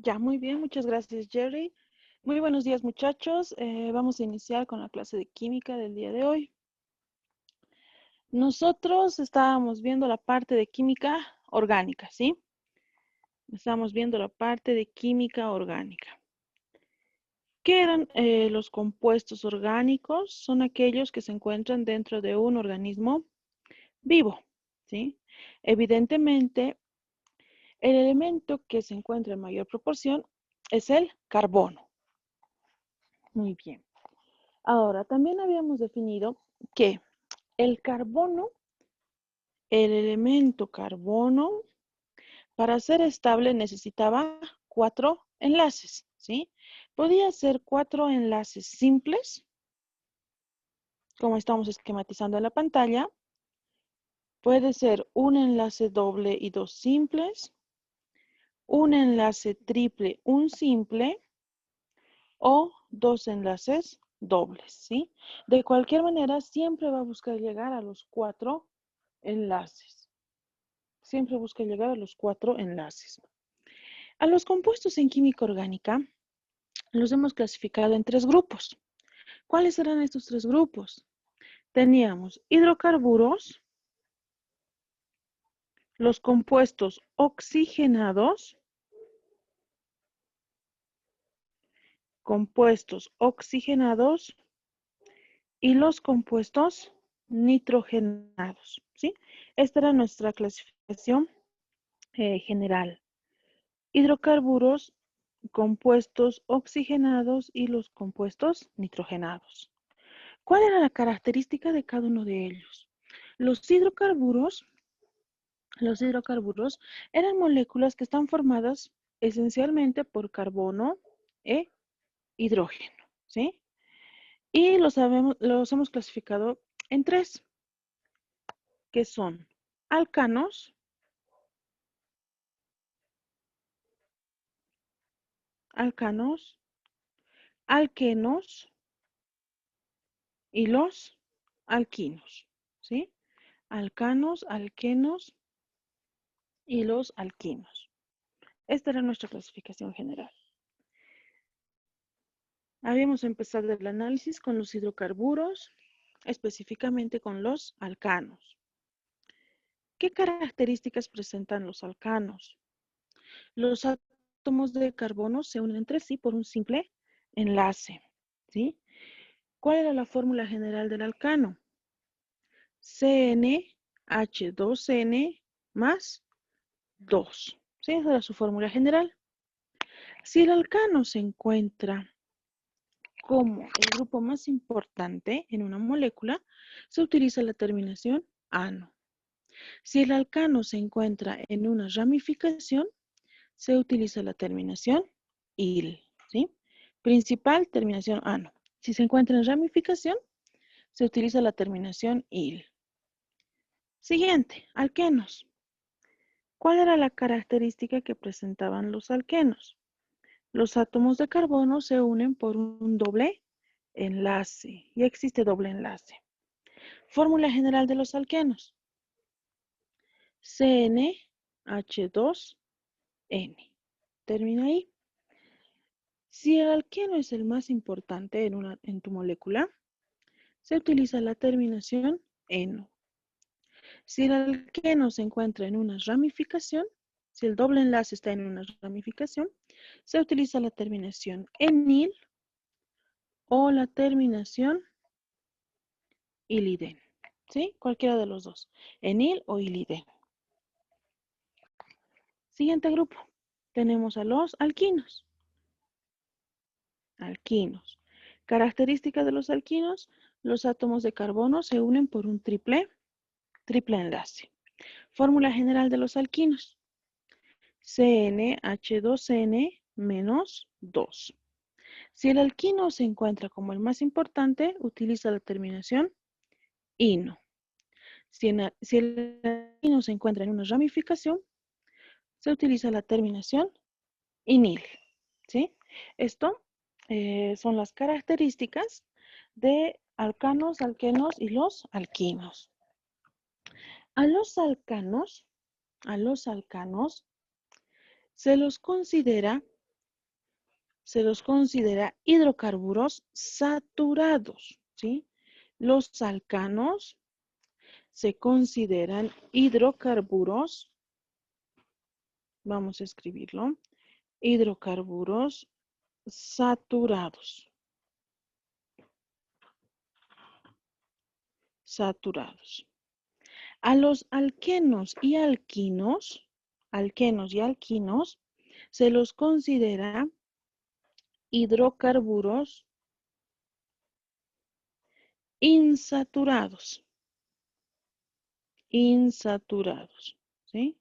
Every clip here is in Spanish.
Ya, muy bien, muchas gracias, Jerry. Muy buenos días, muchachos. Vamos a iniciar con la clase de química del día de hoy. Nosotros estábamos viendo la parte de química orgánica, ¿sí? Estábamos viendo la parte de química orgánica. ¿Qué eran los compuestos orgánicos? Son aquellos que se encuentran dentro de un organismo vivo, ¿sí? Evidentemente, el elemento que se encuentra en mayor proporción es el carbono. Muy bien. Ahora, también habíamos definido que el carbono, el elemento carbono, para ser estable necesitaba 4 enlaces, ¿sí? Podía ser 4 enlaces simples, como estamos esquematizando en la pantalla. Puede ser un enlace doble y 2 simples, un enlace triple, un simple, o 2 enlaces dobles, ¿sí? De cualquier manera, siempre va a buscar llegar a los 4 enlaces. Siempre busca llegar a los 4 enlaces. A los compuestos en química orgánica los hemos clasificado en 3 grupos. ¿Cuáles serán estos 3 grupos? Teníamos hidrocarburos, los compuestos oxigenados y los compuestos nitrogenados, ¿sí? Esta era nuestra clasificación general. Hidrocarburos, compuestos oxigenados y los compuestos nitrogenados. ¿Cuál era la característica de cada uno de ellos? Los hidrocarburos eran moléculas que están formadas esencialmente por carbono e hidrógeno, ¿sí? Y los hemos clasificado en 3, que son alcanos, alquenos y los alquinos, ¿sí? Alcanos, alquenos y los alquinos. Esta era nuestra clasificación general. Habíamos empezado el análisis con los hidrocarburos, específicamente con los alcanos. ¿Qué características presentan los alcanos? Los átomos de carbono se unen entre sí por un simple enlace, ¿sí? ¿Cuál era la fórmula general del alcano? CnH2n más 2. ¿Sí? Esa era su fórmula general. Si el alcano se encuentra como el grupo más importante en una molécula, se utiliza la terminación ano. Si el alcano se encuentra en una ramificación, se utiliza la terminación il, ¿sí? Principal, terminación ano. Si se encuentra en ramificación, se utiliza la terminación il. Siguiente, alquenos. ¿Cuál era la característica que presentaban los alquenos? Los átomos de carbono se unen por un doble enlace. Ya existe doble enlace. Fórmula general de los alquenos. CnH2n. Termina ahí. Si el alqueno es el más importante en tu molécula, se utiliza la terminación eno. Si el alqueno se encuentra en una ramificación, si el doble enlace está en una ramificación, se utiliza la terminación enil o la terminación iliden. ¿Sí? Cualquiera de los dos. Enil o iliden. Siguiente grupo. Tenemos a los alquinos. Alquinos. Característica de los alquinos. Los átomos de carbono se unen por un triple enlace. Fórmula general de los alquinos. CnH2n menos 2. Si el alquino se encuentra como el más importante, utiliza la terminación ino. Si el alquino se encuentra en una ramificación, se utiliza la terminación inil. ¿Sí? Esto son las características de alcanos, alquenos y los alquinos. A los alcanos se los considera se los considera hidrocarburos saturados, ¿sí? Los alcanos se consideran hidrocarburos, vamos a escribirlo, hidrocarburos saturados, saturados. A los alquenos y alquinos, se los considera hidrocarburos insaturados, ¿sí?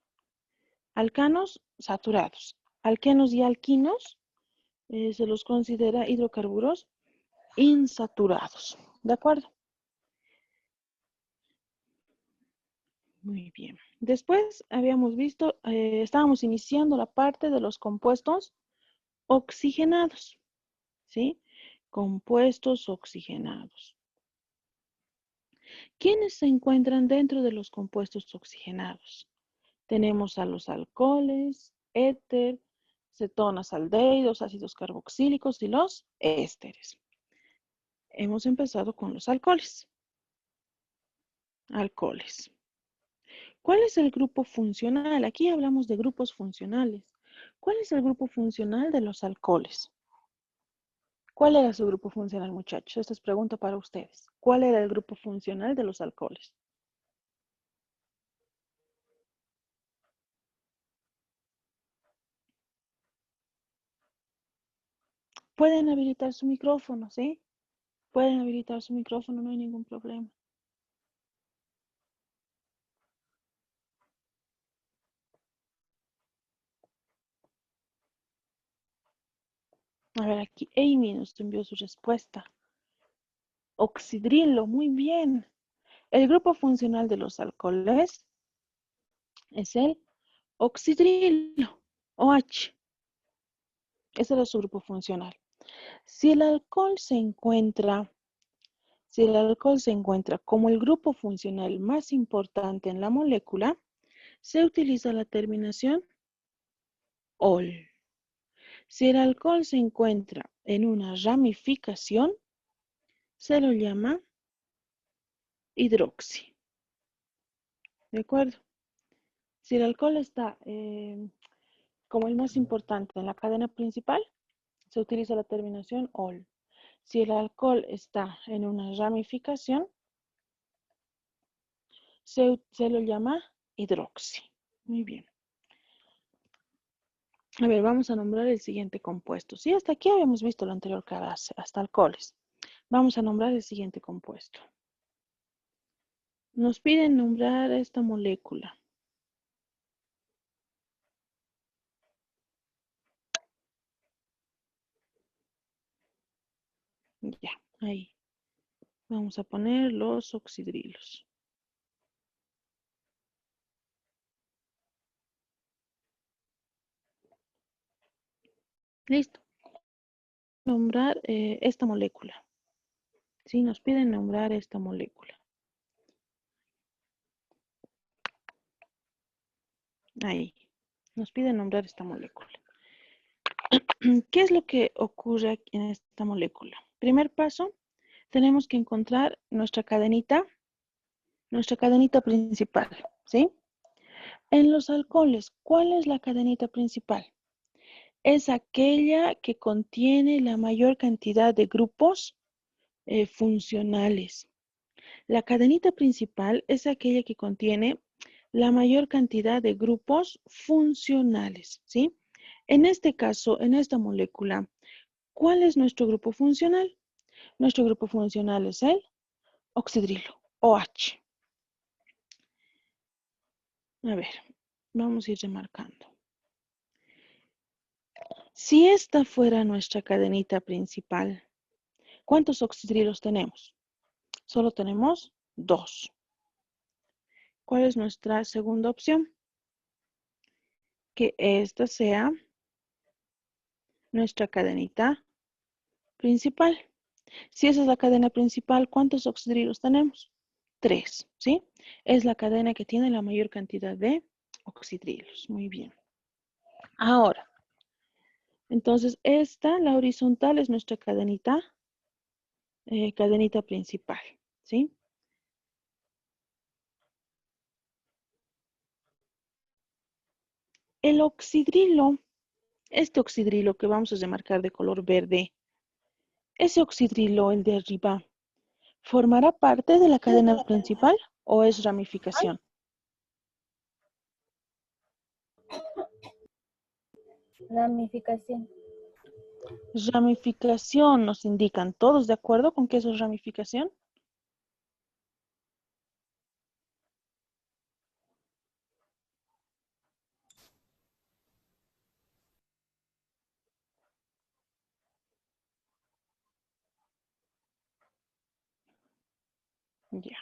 Alcanos saturados. Alquenos y alquinos se los considera hidrocarburos insaturados. ¿De acuerdo? Muy bien. Después habíamos visto, estábamos iniciando la parte de los compuestos oxigenados, ¿sí? Compuestos oxigenados. ¿Quiénes se encuentran dentro de los compuestos oxigenados? Tenemos a los alcoholes, éter, cetonas, aldehídos, ácidos carboxílicos y los ésteres. Hemos empezado con los alcoholes. Alcoholes. ¿Cuál es el grupo funcional? Aquí hablamos de grupos funcionales. ¿Cuál es el grupo funcional de los alcoholes? ¿Cuál era su grupo funcional, muchachos? Esta es pregunta para ustedes. ¿Cuál era el grupo funcional de los alcoholes? Pueden habilitar su micrófono, ¿sí? Pueden habilitar su micrófono, no hay ningún problema. A ver, aquí Amy nos envió su respuesta. Oxidrilo, muy bien. El grupo funcional de los alcoholes es el oxidrilo, OH. Ese era su grupo funcional. Si el alcohol se encuentra como el grupo funcional más importante en la molécula, se utiliza la terminación ol. Si el alcohol se encuentra en una ramificación, se lo llama hidroxi. ¿De acuerdo? Si el alcohol está como el más importante en la cadena principal, se utiliza la terminación ol. Si el alcohol está en una ramificación, se lo llama hidroxi. Muy bien. A ver, vamos a nombrar el siguiente compuesto. Sí, hasta aquí habíamos visto lo anterior que hasta alcoholes. Vamos a nombrar el siguiente compuesto. Nos piden nombrar esta molécula. Ya, ahí. Vamos a poner los oxidrilos. Listo. Nombrar esta molécula. Sí, nos piden nombrar esta molécula. Ahí. Nos piden nombrar esta molécula. ¿Qué es lo que ocurre en esta molécula? Primer paso, tenemos que encontrar nuestra cadenita principal, ¿sí? En los alcoholes, ¿cuál es la cadenita principal? Es aquella que contiene la mayor cantidad de grupos funcionales. La cadenita principal es aquella que contiene la mayor cantidad de grupos funcionales, ¿sí? En este caso, en esta molécula, ¿cuál es nuestro grupo funcional? Nuestro grupo funcional es el oxidrilo, OH. A ver, vamos a ir remarcando. Si esta fuera nuestra cadenita principal, ¿cuántos oxidrilos tenemos? Solo tenemos 2. ¿Cuál es nuestra segunda opción? Que esta sea nuestra cadenita principal. Si esa es la cadena principal, ¿cuántos oxidrilos tenemos? 3, ¿sí? Es la cadena que tiene la mayor cantidad de oxidrilos. Muy bien. Ahora, Entonces, esta, la horizontal, es nuestra cadenita principal, ¿sí? El oxidrilo, este oxidrilo que vamos a remarcar de color verde, ese oxidrilo, el de arriba, ¿formará parte de la cadena principal o es ramificación? Ramificación. Ramificación nos indican, ¿todos de acuerdo con que eso es ramificación? Ya.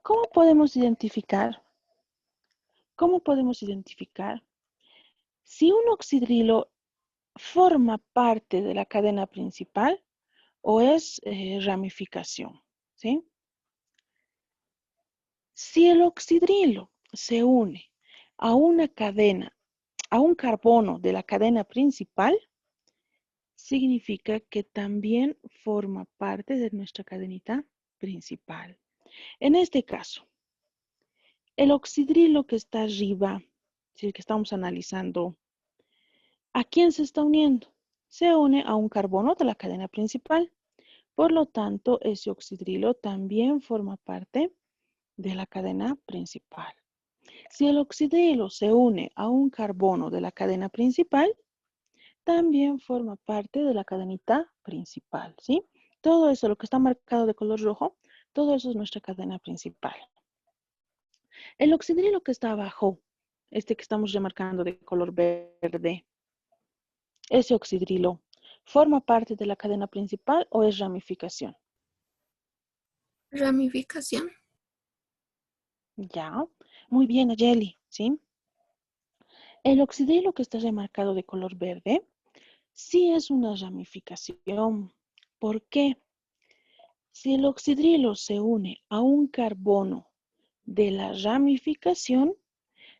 ¿Cómo podemos identificar? ¿Cómo podemos identificar si un oxidrilo forma parte de la cadena principal o es ramificación? ¿Sí? Si el oxidrilo se une a una cadena, a un carbono de la cadena principal, significa que también forma parte de nuestra cadenita principal. En este caso, el oxidrilo que está arriba, si el que estamos analizando, ¿a quién se está uniendo? Se une a un carbono de la cadena principal. Por lo tanto, ese oxidrilo también forma parte de la cadena principal. Si el oxidrilo se une a un carbono de la cadena principal, también forma parte de la cadenita principal, ¿sí? Todo eso, lo que está marcado de color rojo, todo eso es nuestra cadena principal. El oxidrilo que está abajo, este que estamos remarcando de color verde, ese oxidrilo, ¿forma parte de la cadena principal o es ramificación? Ramificación. Ya, muy bien, Ayeli, ¿sí? El oxidrilo que está remarcado de color verde, sí es una ramificación. ¿Por qué? Si el oxidrilo se une a un carbono de la ramificación,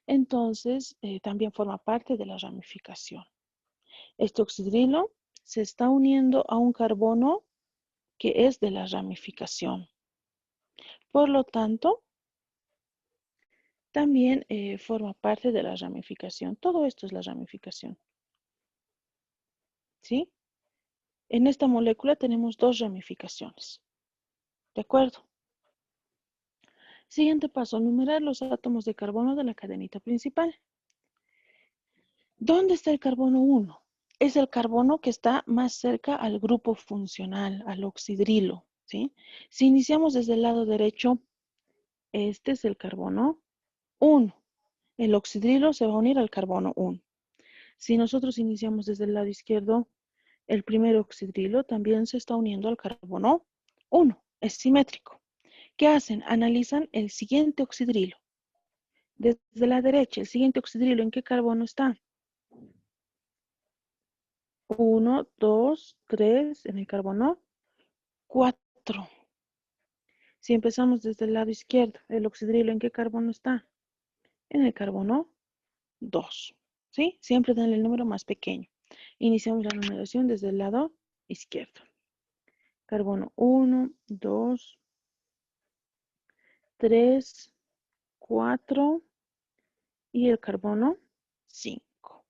entonces también forma parte de la ramificación. Este oxidrilo se está uniendo a un carbono que es de la ramificación. Por lo tanto, también forma parte de la ramificación. Todo esto es la ramificación. ¿Sí? En esta molécula tenemos dos ramificaciones. ¿De acuerdo? Siguiente paso, numerar los átomos de carbono de la cadenita principal. ¿Dónde está el carbono 1? Es el carbono que está más cerca al grupo funcional, al oxidrilo, ¿sí? Si iniciamos desde el lado derecho, este es el carbono 1. El oxidrilo se va a unir al carbono 1. Si nosotros iniciamos desde el lado izquierdo, el primer oxidrilo también se está uniendo al carbono 1. Es simétrico. ¿Qué hacen? Analizan el siguiente oxidrilo. Desde la derecha, el siguiente oxidrilo, ¿en qué carbono está? 1, 2, 3, en el carbono 4. Si empezamos desde el lado izquierdo, el oxidrilo, ¿en qué carbono está? En el carbono 2. ¿Sí? Siempre dan el número más pequeño. Iniciamos la numeración desde el lado izquierdo. Carbono 1, 2, 3, 4 y el carbono 5.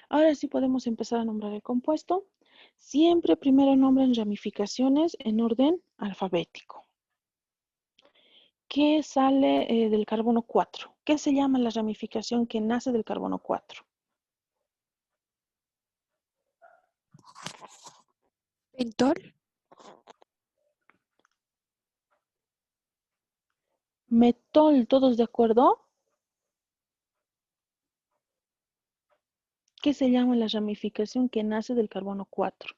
Ahora sí podemos empezar a nombrar el compuesto. Siempre primero nombran ramificaciones en orden alfabético. ¿Qué sale del carbono 4? ¿Qué se llama la ramificación que nace del carbono 4? Pentol. Metol, ¿todos de acuerdo? ¿Qué se llama la ramificación que nace del carbono 4?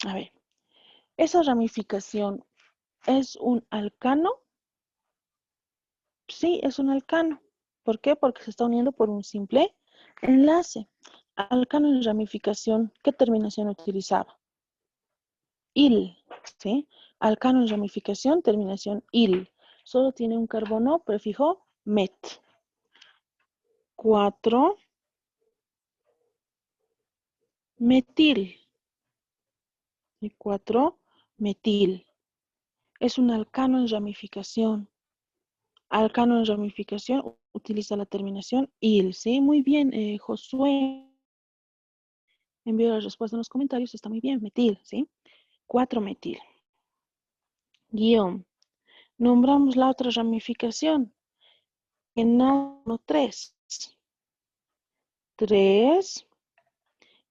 A ver, esa ramificación es un alcano. Sí, es un alcano. ¿Por qué? Porque se está uniendo por un simple enlace. Alcano en ramificación, ¿qué terminación utilizaba? Il, ¿sí? Alcano en ramificación, terminación il. Solo tiene un carbono, prefijo met. 4 metil. Y 4 metil. Es un alcano en ramificación. Alcano en ramificación utiliza la terminación il, ¿sí? Muy bien, Josué envió la respuesta en los comentarios, está muy bien, metil, ¿sí? 4 metil. Guión. Nombramos la otra ramificación. Enano 3. 3.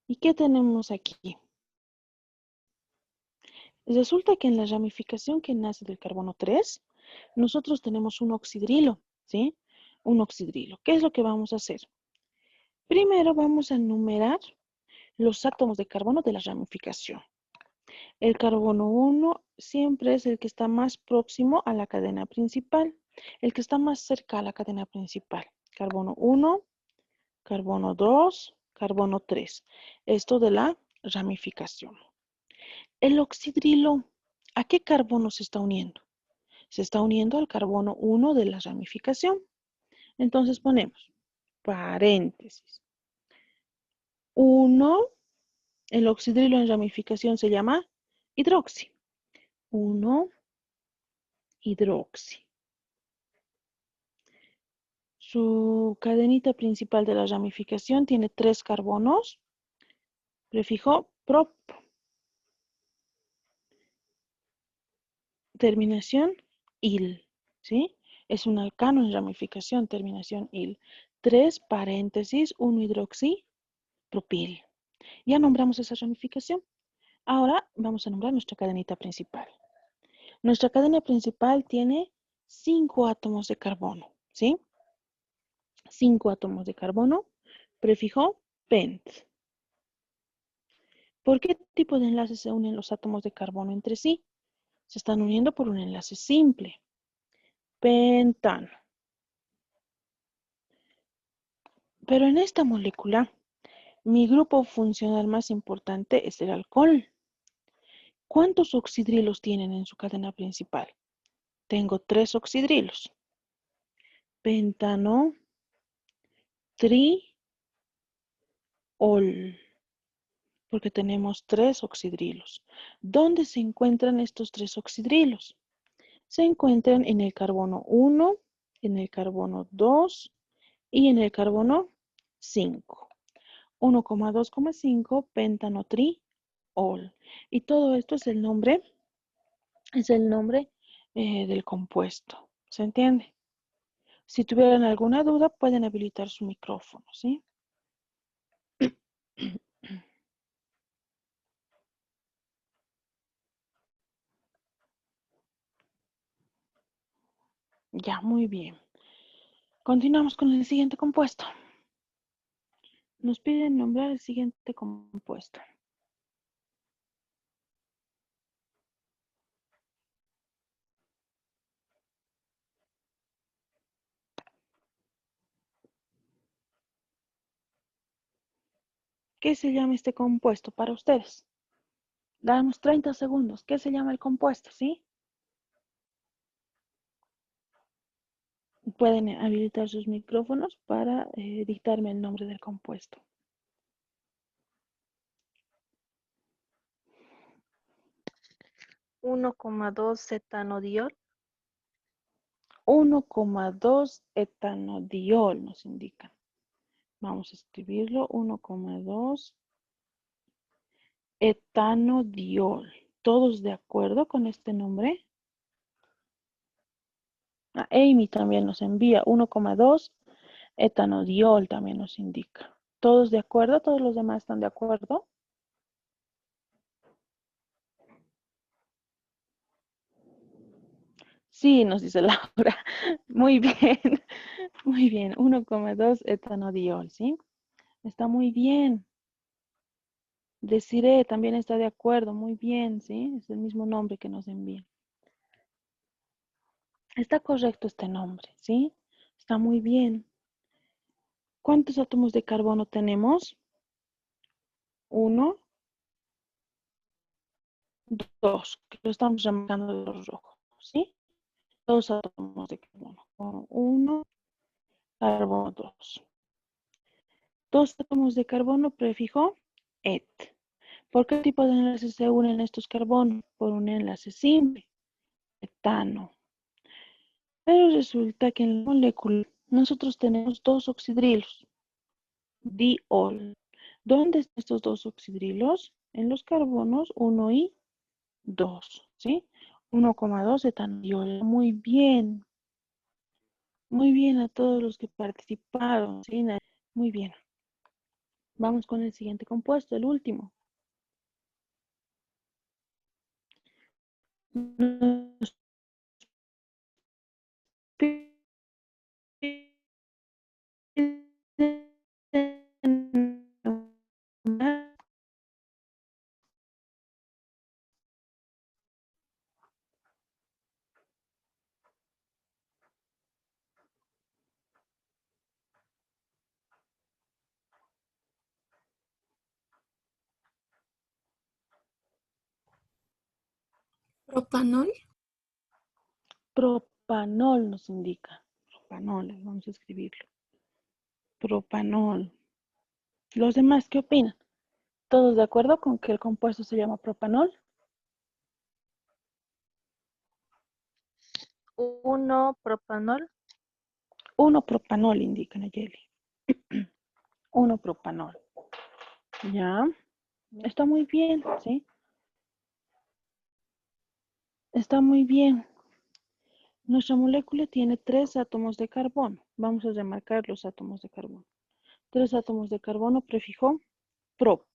¿Y qué tenemos aquí? Resulta que en la ramificación que nace del carbono 3, nosotros tenemos un oxidrilo, ¿sí? Un oxidrilo. ¿Qué es lo que vamos a hacer? Primero vamos a enumerar los átomos de carbono de la ramificación. El carbono 1 siempre es el que está más próximo a la cadena principal, el que está más cerca a la cadena principal. Carbono 1, carbono 2, carbono 3. Esto de la ramificación. El oxidrilo, ¿a qué carbono se está uniendo? Se está uniendo al carbono 1 de la ramificación. Entonces ponemos paréntesis. 1, el oxidrilo en ramificación se llama hidroxi. 1, hidroxi. Su cadenita principal de la ramificación tiene 3 carbonos. Prefijo prop. Terminación il. ¿Sí? Es un alcano en ramificación, terminación il. 3 paréntesis, 1 hidroxi, propil. Ya nombramos esa ramificación. Ahora vamos a nombrar nuestra cadenita principal. Nuestra cadena principal tiene 5 átomos de carbono, ¿sí? 5 átomos de carbono, prefijo pent. ¿Por qué tipo de enlace se unen los átomos de carbono entre sí? Se están uniendo por un enlace simple. Pentano. Pero en esta molécula, mi grupo funcional más importante es el alcohol. ¿Cuántos oxidrilos tienen en su cadena principal? Tengo 3 oxidrilos. Pentano, triol, porque tenemos 3 oxidrilos. ¿Dónde se encuentran estos 3 oxidrilos? Se encuentran en el carbono 1, en el carbono 2 y en el carbono 5. 1,2,5 pentanotriol. Y todo esto es el nombre del compuesto. ¿Se entiende? Si tuvieran alguna duda, pueden habilitar su micrófono, ¿sí? Ya, muy bien. Continuamos con el siguiente compuesto. Nos piden nombrar el siguiente compuesto. ¿Qué se llama este compuesto para ustedes? Damos 30 segundos. ¿Qué se llama el compuesto, sí? Pueden habilitar sus micrófonos para dictarme el nombre del compuesto. 1,2 etanodiol. 1,2 etanodiol nos indican. Vamos a escribirlo. 1,2 etanodiol. ¿Todos de acuerdo con este nombre? Amy también nos envía 1,2 etanodiol, también nos indica. ¿Todos de acuerdo? ¿Todos los demás están de acuerdo? Sí, nos dice Laura. Muy bien, muy bien. 1,2 etanodiol, ¿sí? Está muy bien. Desiree también está de acuerdo, muy bien, ¿sí? Es el mismo nombre que nos envía. Está correcto este nombre, ¿sí? Está muy bien. ¿Cuántos átomos de carbono tenemos? 1, 2, que lo estamos remarcando de los rojos, ¿sí? 2 átomos de carbono. 1, carbono 2. 2 átomos de carbono, prefijo et. ¿Por qué tipo de enlaces se unen estos carbonos? Por un enlace simple, etano. Pero resulta que en la molécula nosotros tenemos dos oxidrilos, diol. ¿Dónde están estos dos oxidrilos? En los carbonos 1 y 2, ¿sí? 1,2 etanodiol. Muy bien a todos los que participaron, ¿sí? Muy bien. Vamos con el siguiente compuesto, el último. Nos Propanol. propanol nos indica. Propanol, vamos a escribirlo. Propanol. ¿Los demás qué opinan? ¿Todos de acuerdo con que el compuesto se llama propanol? 1 propanol. 1 propanol indica Nayeli. 1 propanol. Ya. Está muy bien, ¿sí? Está muy bien. Nuestra molécula tiene 3 átomos de carbono. Vamos a remarcar los átomos de carbono. 3 átomos de carbono, prefijo prop.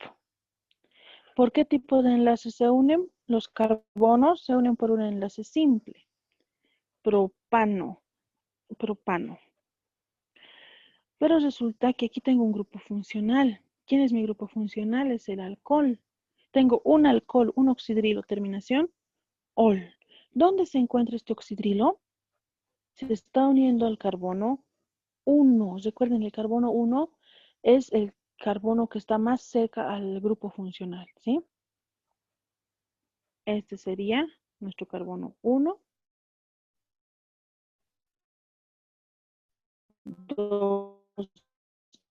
¿Por qué tipo de enlaces se unen? Los carbonos se unen por un enlace simple. Propano. Propano. Pero resulta que aquí tengo un grupo funcional. ¿Quién es mi grupo funcional? Es el alcohol. Tengo un alcohol, un oxidrilo, terminación ol. ¿Dónde se encuentra este oxidrilo? Se está uniendo al carbono 1. Recuerden, el carbono 1 es el carbono que está más cerca al grupo funcional, ¿sí? Este sería nuestro carbono 1, 2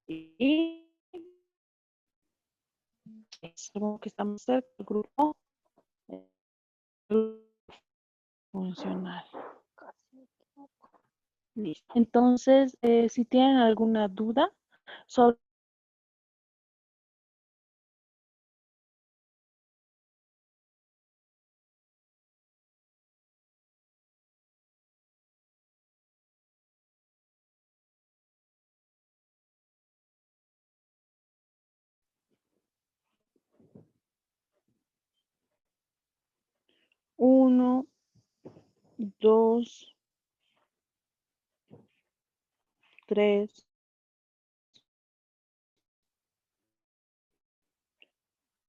y es el carbono que está más cerca del grupo funcional. Listo. Entonces, si tienen alguna duda sobre uno, 2, 3,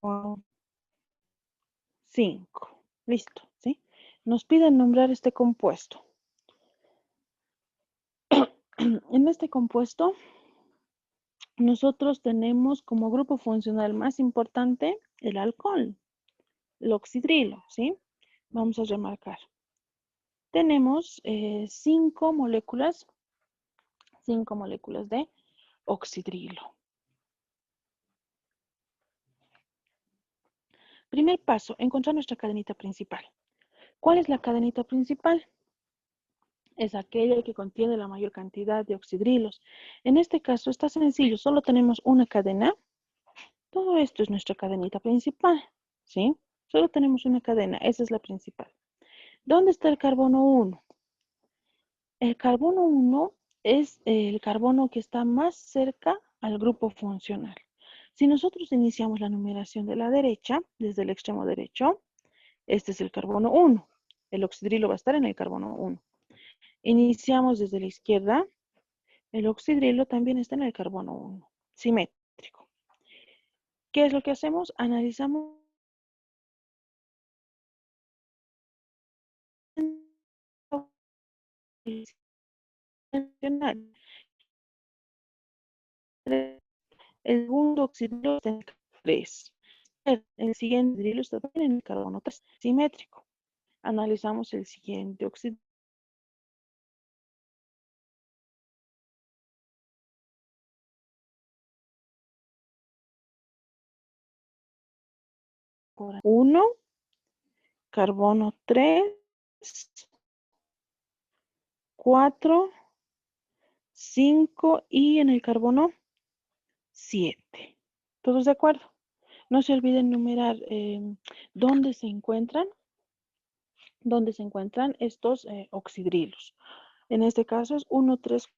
4, 5. Listo, ¿sí? Nos piden nombrar este compuesto. En este compuesto, nosotros tenemos como grupo funcional más importante el alcohol, el oxidrilo, ¿sí? Vamos a remarcar. Tenemos 5 moléculas de oxidrilo. Primer paso, encontrar nuestra cadenita principal. ¿Cuál es la cadenita principal? Es aquella que contiene la mayor cantidad de oxidrilos. En este caso está sencillo, solo tenemos una cadena. Todo esto es nuestra cadenita principal, ¿sí? Solo tenemos una cadena, esa es la principal. ¿Dónde está el carbono 1? El carbono 1 es el carbono que está más cerca al grupo funcional. Si nosotros iniciamos la numeración de la derecha, desde el extremo derecho, este es el carbono 1. El oxidrilo va a estar en el carbono 1. Iniciamos desde la izquierda, el oxidrilo también está en el carbono 1, simétrico. ¿Qué es lo que hacemos? Analizamos el segundo oxidrilo está en el 3. el siguiente oxidrilo está también en el carbono 3, simétrico. Analizamos el siguiente oxidrilo. Uno, carbono 3, 4, 5 y en el carbono 7. ¿Todos de acuerdo? No se olviden numerar dónde se encuentran estos oxidrilos. En este caso es 1, 3,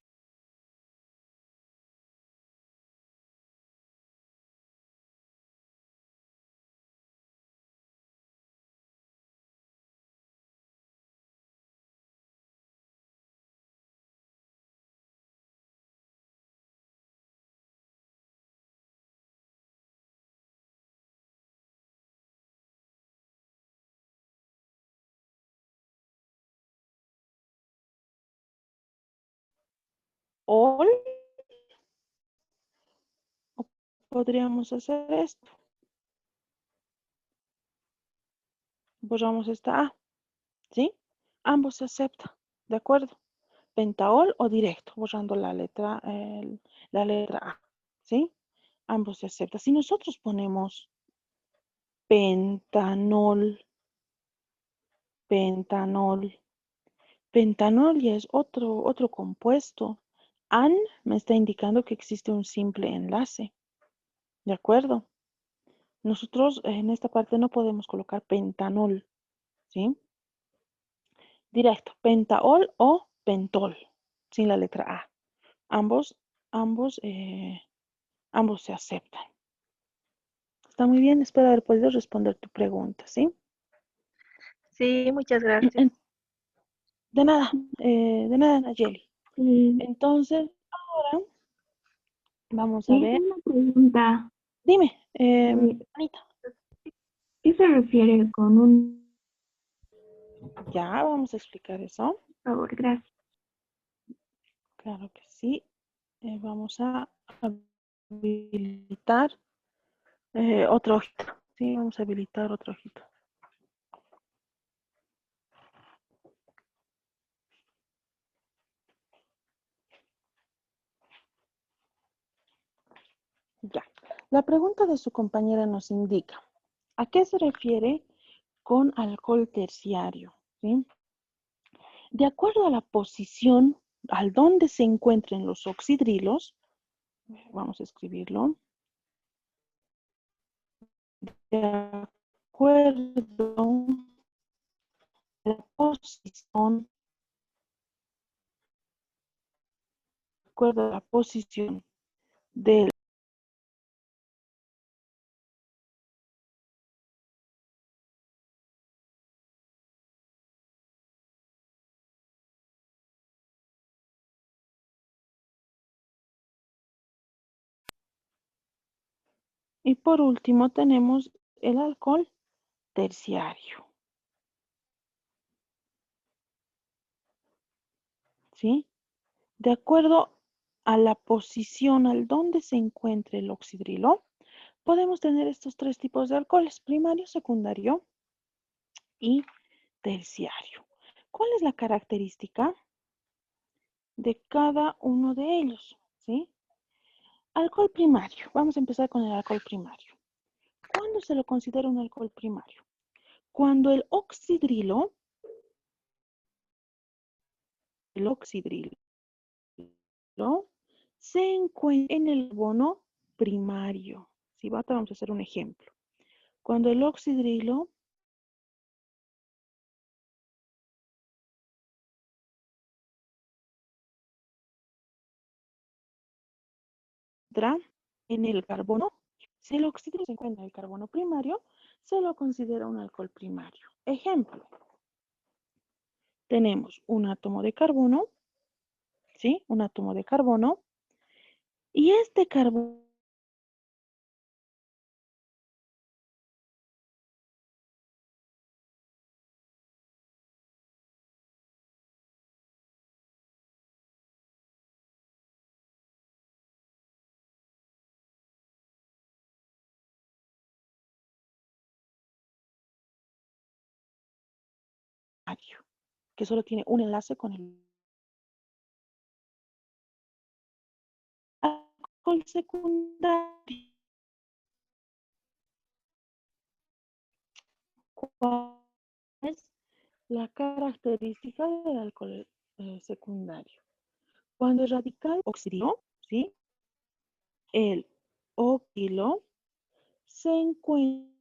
ol, o podríamos hacer esto. Borramos esta A, ¿sí? Ambos se aceptan, ¿de acuerdo? Pentaol o directo, borrando la letra A, ¿sí? Ambos se aceptan. Si nosotros ponemos pentanol, pentanol, pentanol ya es otro compuesto. An me está indicando que existe un simple enlace, ¿de acuerdo? Nosotros en esta parte no podemos colocar pentanol, ¿sí? Directo, pentaol o pentol, sin la letra A. Ambos, ambos, eh, ambos se aceptan. Está muy bien, espero haber podido responder tu pregunta, ¿sí? Sí, muchas gracias. De nada, Nayeli. Sí, Entonces, ahora vamos a es ver. una pregunta. Dime, eh, Anita. ¿Qué se refiere con un Ya, vamos a explicar eso. favor? Gracias. Claro que sí. Vamos a habilitar otro ojito. Sí, vamos a habilitar otro ojito. Ya. La pregunta de su compañera nos indica, ¿a qué se refiere con alcohol terciario? ¿Sí? De acuerdo a la posición, al donde se encuentren los oxidrilos, vamos a escribirlo, de acuerdo a la posición, de acuerdo a la posición del y por último tenemos el alcohol terciario, ¿sí? De acuerdo a la posición al donde se encuentre el oxidrilo, podemos tener estos tres tipos de alcoholes, primario, secundario y terciario. ¿Cuál es la característica de cada uno de ellos? ¿Sí? Alcohol primario. Vamos a empezar con el alcohol primario. ¿Cuándo se lo considera un alcohol primario? Cuando el oxidrilo se encuentra en el carbono primario. Si va, vamos a hacer un ejemplo. Cuando el oxidrilo entra en el carbono, si el oxidrilo se encuentra en el carbono primario, se lo considera un alcohol primario. Ejemplo, tenemos un átomo de carbono, ¿sí? Un átomo de carbono, y este carbono que solo tiene un enlace con el alcohol secundario. ¿Cuál es la característica del alcohol secundario? Cuando el radical oxidilo, ¿sí? El oxilo se encuentra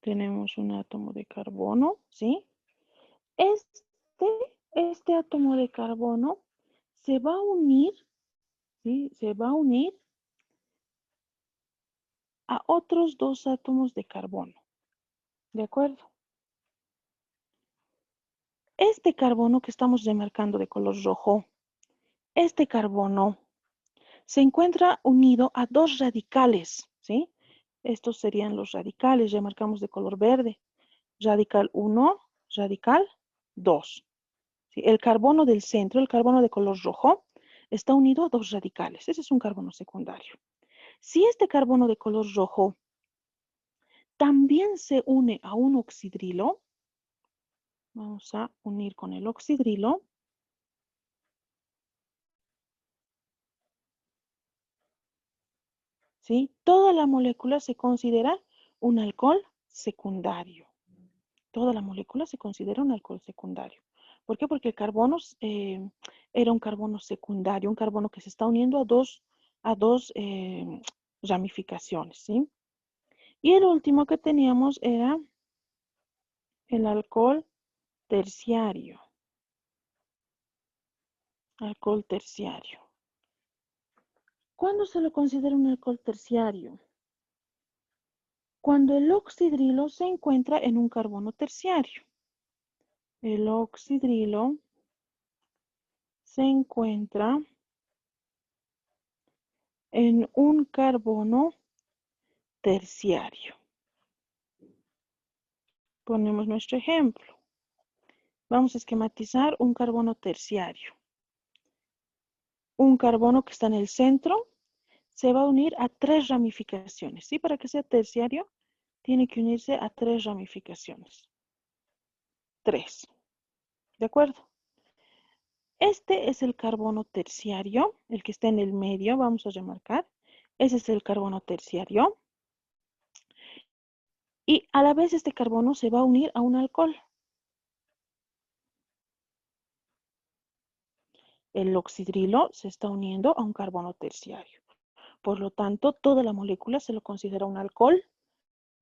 tenemos un átomo de carbono, ¿sí? Este átomo de carbono se va a unir, ¿sí? Se va a unir a otros dos átomos de carbono, ¿de acuerdo? Este carbono que estamos remarcando de color rojo, este carbono se encuentra unido a dos radicales, ¿sí? Estos serían los radicales, remarcamos de color verde. Radical 1, radical 2. ¿Sí? El carbono del centro, el carbono de color rojo, está unido a dos radicales. Ese es un carbono secundario. Si este carbono de color rojo también se une a un oxidrilo, vamos a unir con el oxidrilo, ¿sí? Toda la molécula se considera un alcohol secundario. Toda la molécula se considera un alcohol secundario. ¿Por qué? Porque el carbono era un carbono secundario, un carbono que se está uniendo a dos ramificaciones, ¿sí? Y el último que teníamos era el alcohol terciario. Alcohol terciario. ¿Cuándo se lo considera un alcohol terciario? Cuando el oxidrilo se encuentra en un carbono terciario. El oxidrilo se encuentra en un carbono terciario. Ponemos nuestro ejemplo. Vamos a esquematizar un carbono terciario. Un carbono que está en el centro se va a unir a tres ramificaciones. ¿Sí? Para que sea terciario, tiene que unirse a tres ramificaciones. Tres. ¿De acuerdo? Este es el carbono terciario, el que está en el medio, vamos a remarcar. Ese es el carbono terciario. Y a la vez este carbono se va a unir a un alcohol. El oxidrilo se está uniendo a un carbono terciario. Por lo tanto, toda la molécula se lo considera un alcohol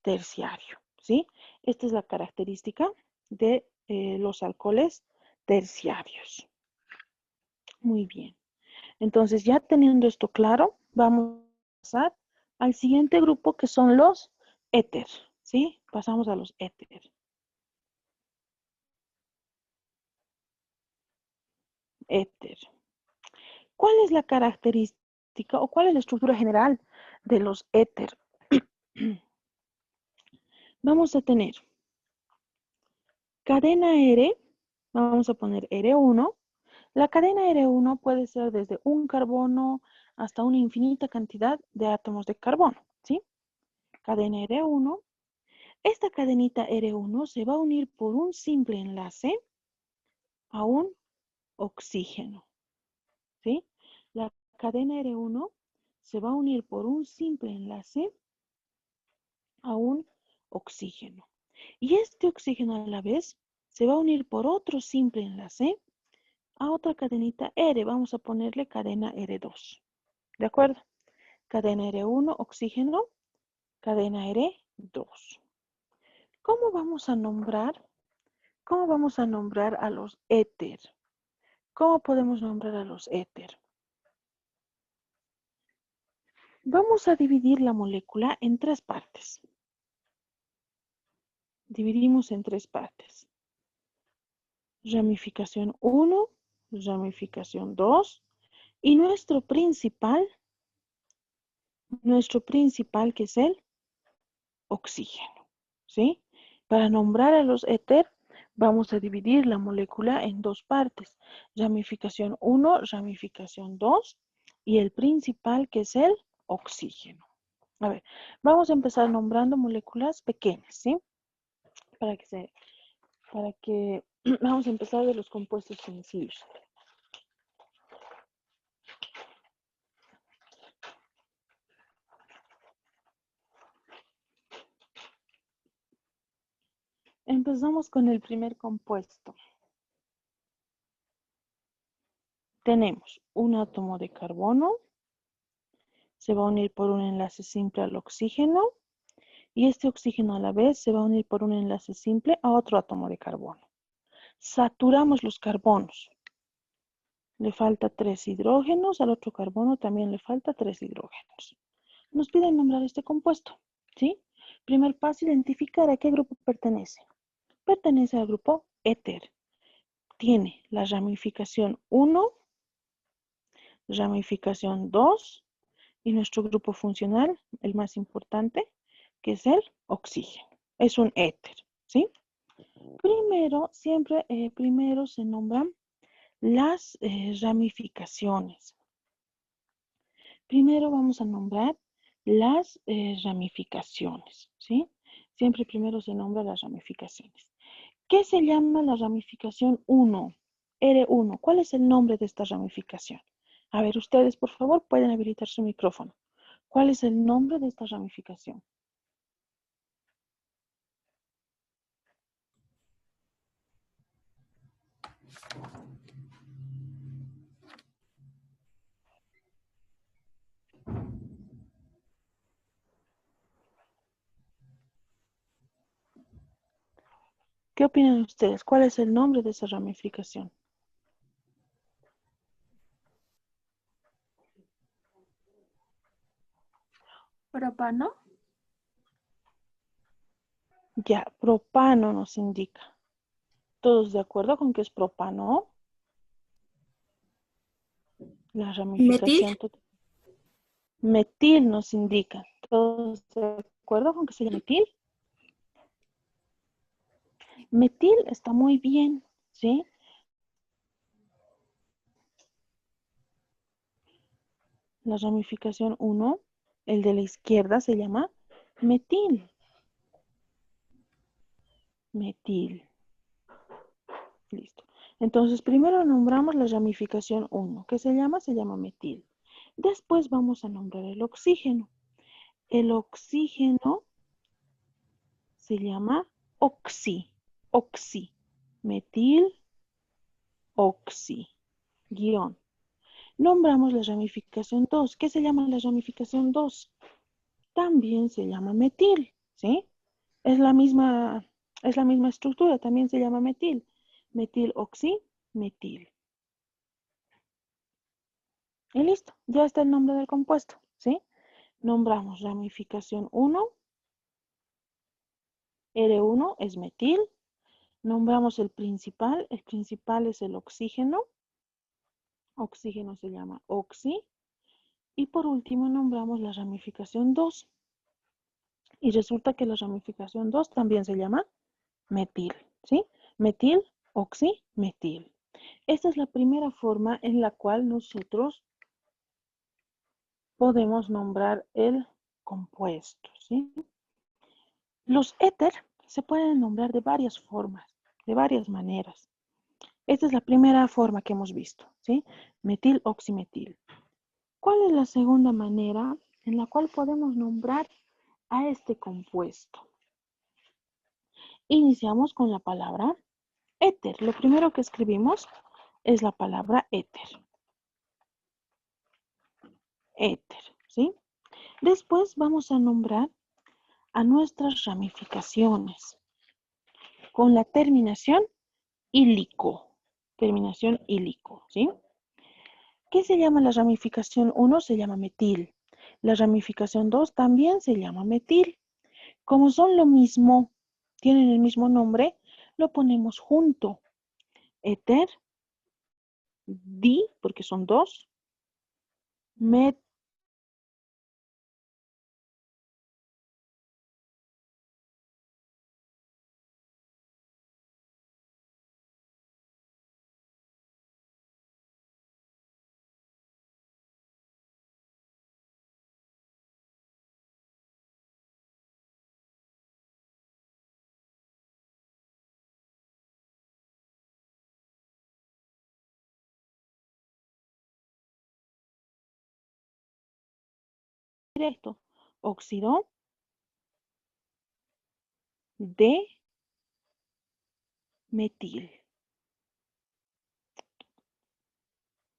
terciario, ¿sí? Esta es la característica de los alcoholes terciarios. Muy bien. Entonces, ya teniendo esto claro, vamos a pasar al siguiente grupo que son los éter, ¿sí? Pasamos a los éter. Éter. ¿Cuál es la característica o cuál es la estructura general de los éter? Vamos a tener cadena R, vamos a poner R1. La cadena R1 puede ser desde un carbono hasta una infinita cantidad de átomos de carbono, ¿sí? Cadena R1. Esta cadenita R1 se va a unir por un simple enlace a un oxígeno, ¿sí? La cadena R1 se va a unir por un simple enlace a un oxígeno. Y este oxígeno a la vez se va a unir por otro simple enlace a otra cadenita R. Vamos a ponerle cadena R2. ¿De acuerdo? Cadena R1, oxígeno, cadena R2. ¿Cómo vamos a nombrar? ¿Cómo vamos a nombrar a los éter? ¿Cómo podemos nombrar a los éter? Vamos a dividir la molécula en tres partes. Dividimos en tres partes. Ramificación 1, ramificación 2 y nuestro principal que es el oxígeno, ¿sí? Para nombrar a los éter, vamos a dividir la molécula en dos partes. Ramificación 1, ramificación 2 y el principal que es el oxígeno. A ver, vamos a empezar nombrando moléculas pequeñas, ¿sí? Vamos a empezar de los compuestos sencillos. Empezamos con el primer compuesto. Tenemos un átomo de carbono, se va a unir por un enlace simple al oxígeno y este oxígeno a la vez se va a unir por un enlace simple a otro átomo de carbono. Saturamos los carbonos. Le falta 3 hidrógenos, al otro carbono también le falta 3 hidrógenos. Nos piden nombrar este compuesto, ¿sí? Primer paso, identificar a qué grupo pertenece. Pertenece al grupo éter. Tiene la ramificación 1, ramificación 2 y nuestro grupo funcional, el más importante, que es el oxígeno. Es un éter, ¿sí? Primero se nombran las ramificaciones. Primero vamos a nombrar las ramificaciones, ¿sí? Siempre primero se nombran las ramificaciones. ¿Qué se llama la ramificación 1? R1. ¿Cuál es el nombre de esta ramificación? A ver, ustedes, por favor, pueden habilitar su micrófono. ¿Cuál es el nombre de esta ramificación? ¿Qué opinan ustedes? ¿Cuál es el nombre de esa ramificación? Propano. Ya, propano nos indica. ¿Todos de acuerdo con que es propano? La ramificación Metil. metil nos indica. ¿Todos de acuerdo con que se llama metil? Metil está muy bien, ¿sí? La ramificación 1, el de la izquierda se llama metil. Metil. Listo. Entonces, primero nombramos la ramificación 1. ¿Qué se llama? Se llama metil. Después vamos a nombrar el oxígeno. El oxígeno se llama oxi. Oxi. Metil, oxi. Guión. Nombramos la ramificación 2. ¿Qué se llama la ramificación 2? También se llama metil, ¿sí? Es la misma estructura, también se llama metil. Metil, oxi, metil. Y listo, ya está el nombre del compuesto, ¿sí? Nombramos ramificación 1, R1 es metil. Nombramos el principal es el oxígeno. Oxígeno se llama oxi. Y por último nombramos la ramificación 2. Y resulta que la ramificación 2 también se llama metil, ¿sí? Metil, oxi, metil. Esta es la primera forma en la cual nosotros podemos nombrar el compuesto, ¿sí? Los éter se pueden nombrar de varias formas, de varias maneras. Esta es la primera forma que hemos visto, ¿sí? Metil, oximetil. ¿Cuál es la segunda manera en la cual podemos nombrar a este compuesto? Iniciamos con la palabra éter. Lo primero que escribimos es la palabra éter. Éter, ¿sí? Después vamos a nombrar a nuestras ramificaciones con la terminación ílico. Terminación ílico, ¿sí? ¿Qué se llama la ramificación 1? Se llama metil. La ramificación 2 también se llama metil. Como son lo mismo, tienen el mismo nombre, lo ponemos junto. Éter, di, porque son dos, met directo. Óxido de metil.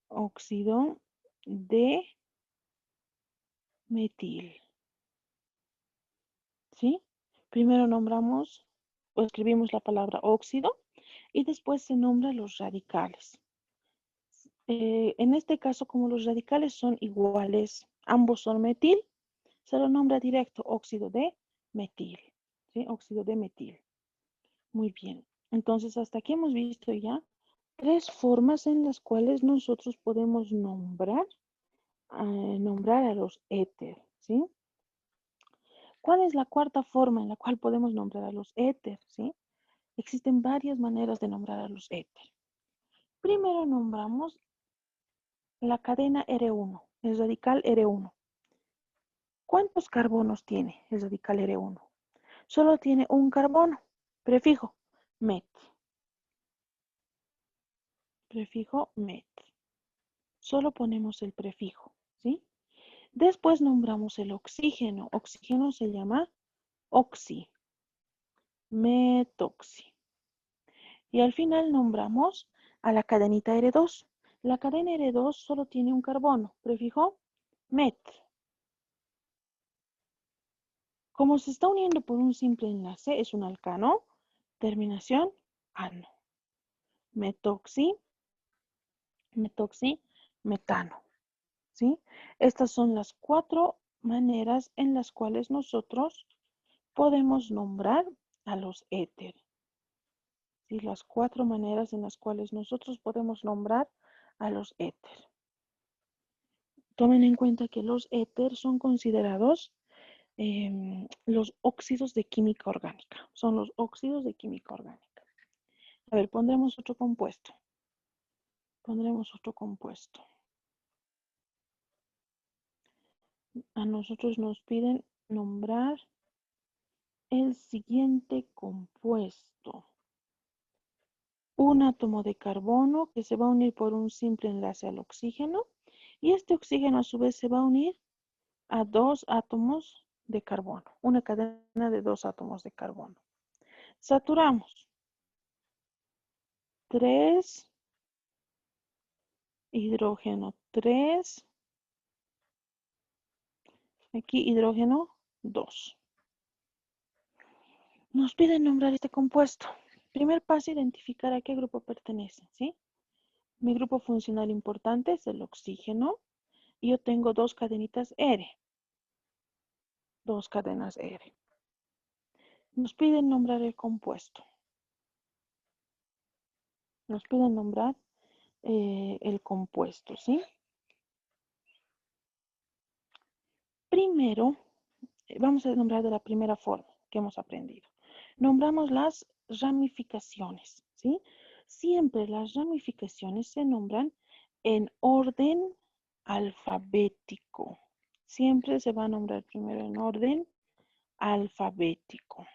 Óxido de metil. ¿Sí? Primero nombramos o escribimos la palabra óxido y después se nombran los radicales. En este caso, como los radicales son iguales, ambos son metil, se lo nombra directo óxido de metil. ¿Sí? Óxido de metil. Muy bien. Entonces, hasta aquí hemos visto ya 3 formas en las cuales nosotros podemos nombrar a los éter, ¿sí? ¿Cuál es la cuarta forma en la cual podemos nombrar a los éter, ¿sí? Existen varias maneras de nombrar a los éter. Primero nombramos la cadena R1, el radical R1. ¿Cuántos carbonos tiene el radical R1? Solo tiene un carbono. Prefijo, met. Prefijo, met. Solo ponemos el prefijo, ¿sí? Después nombramos el oxígeno. Oxígeno se llama oxi, metoxi. Y al final nombramos a la cadenita R2. La cadena R2 solo tiene un carbono. Prefijo, met. Como se está uniendo por un simple enlace, es un alcano. Terminación, ano. Metoxi, metoxi, metano. ¿Sí? Estas son las 4 maneras en las cuales nosotros podemos nombrar a los éter. ¿Sí? Las 4 maneras en las cuales nosotros podemos nombrar a los éter. Tomen en cuenta que los éter son considerados los óxidos de química orgánica. Son los óxidos de química orgánica. A ver, pondremos otro compuesto. Pondremos otro compuesto. A nosotros nos piden nombrar el siguiente compuesto. Un átomo de carbono que se va a unir por un simple enlace al oxígeno y este oxígeno a su vez se va a unir a 2 átomos de carbono, una cadena de 2 átomos de carbono. Saturamos 3 hidrógeno 3, aquí hidrógeno 2. Nos piden nombrar este compuesto. Primer paso, identificar a qué grupo pertenece, ¿sí? Mi grupo funcional importante es el oxígeno y yo tengo 2 cadenitas R. 2 cadenas R. Nos piden nombrar el compuesto. Nos piden nombrar el compuesto, ¿sí? Primero, vamos a nombrar de la primera forma que hemos aprendido. Nombramos las ramificaciones, ¿sí? Siempre las ramificaciones se nombran en orden alfabético. Siempre se va a nombrar primero en orden alfabético.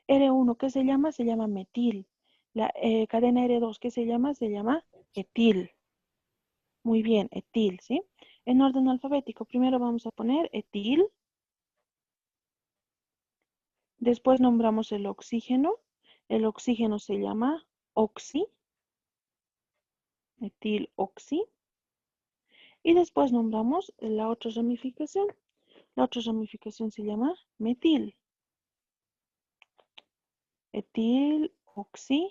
R1, ¿qué se llama? Se llama metil. La cadena R2, ¿qué se llama? Se llama etil. Muy bien, etil, ¿sí? En orden alfabético, primero vamos a poner etil. Después nombramos el oxígeno. El oxígeno se llama oxi, etiloxi. Y después nombramos la otra ramificación. La otra ramificación se llama metil. Etiloxi,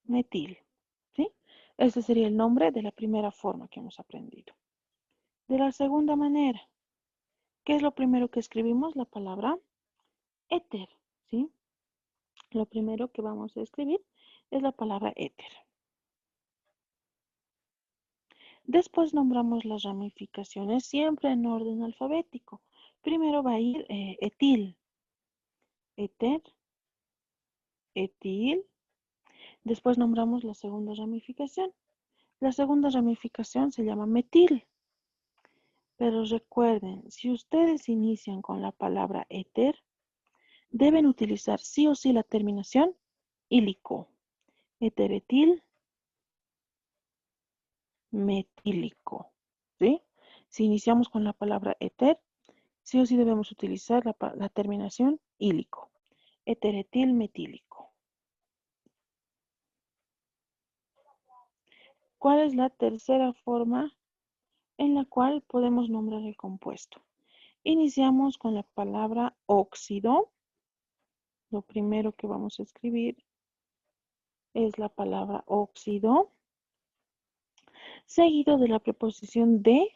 metil. ¿Sí? Este sería el nombre de la primera forma que hemos aprendido. De la segunda manera, ¿qué es lo primero que escribimos? La palabra éter. ¿Sí? Lo primero que vamos a escribir es la palabra éter. Después nombramos las ramificaciones siempre en orden alfabético. Primero va a ir etil, éter, etil. Después nombramos la segunda ramificación. La segunda ramificación se llama metil. Pero recuerden, si ustedes inician con la palabra éter, deben utilizar sí o sí la terminación ílico. Eteretil, metílico. ¿Sí? Si iniciamos con la palabra éter, sí o sí debemos utilizar la terminación ílico. Éter metílico. ¿Cuál es la tercera forma en la cual podemos nombrar el compuesto? Iniciamos con la palabra óxido. Lo primero que vamos a escribir es la palabra óxido, seguido de la preposición de,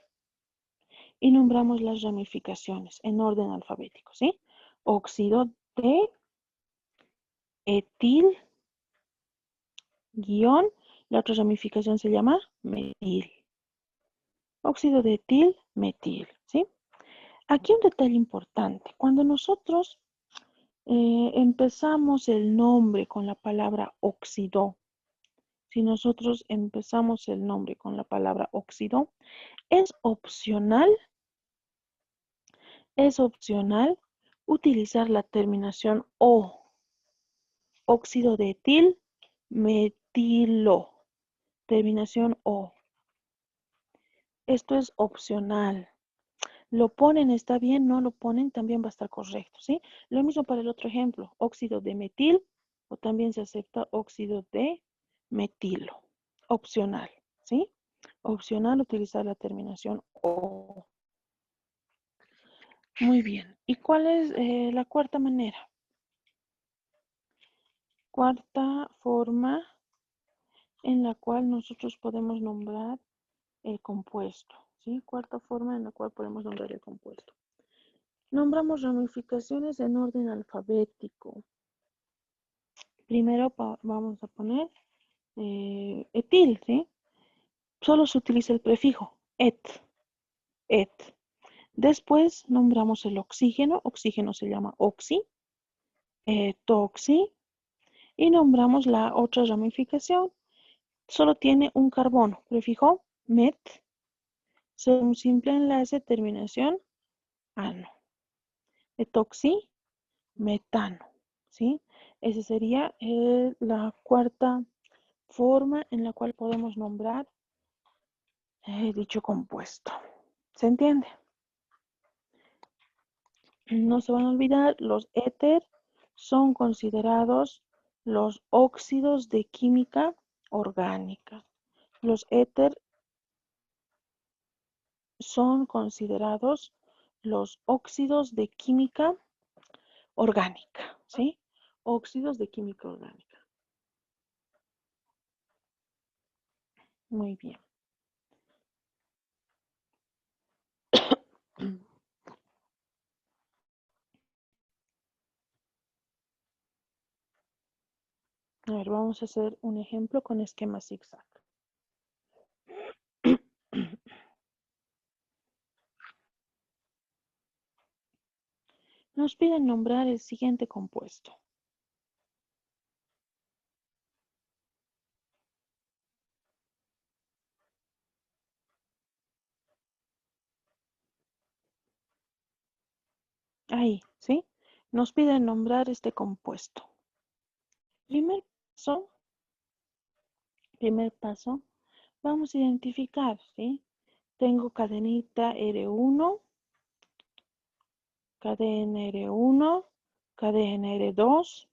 y nombramos las ramificaciones en orden alfabético, ¿sí? Óxido de etil, guión, la otra ramificación se llama metil. Óxido de etil, metil, ¿sí? Aquí un detalle importante. Cuando nosotros empezamos el nombre con la palabra óxido, si nosotros empezamos el nombre con la palabra óxido, es opcional utilizar la terminación O. Óxido de etil, metilo. Terminación O. Esto es opcional. Lo ponen, está bien, no lo ponen, también va a estar correcto, ¿sí? Lo mismo para el otro ejemplo, óxido de metil, o también se acepta óxido de metilo. Opcional, ¿sí? Opcional utilizar la terminación O. Muy bien. ¿Y cuál es la cuarta manera? Cuarta forma en la cual nosotros podemos nombrar el compuesto, ¿sí? Cuarta forma en la cual podemos nombrar el compuesto. Nombramos ramificaciones en orden alfabético. Primero vamos a poner etil, ¿sí? Solo se utiliza el prefijo et. Después nombramos el oxígeno. Oxígeno se llama oxi. Toxi. Y nombramos la otra ramificación. Solo tiene un carbono. Prefijo met. Un simple enlace, terminación ano. Etoxi, metano, ¿sí? Esa sería la cuarta forma en la cual podemos nombrar dicho compuesto. ¿Se entiende? No se van a olvidar, los éter son considerados los óxidos de química orgánica. Los éter son considerados los óxidos de química orgánica, ¿sí? Óxidos de química orgánica. Muy bien. A ver, vamos a hacer un ejemplo con esquema zigzag. Nos piden nombrar el siguiente compuesto. Ahí, ¿sí? Nos piden nombrar este compuesto. Primer paso, vamos a identificar, ¿sí? Tengo cadenita R1, cadena R1, cadena R2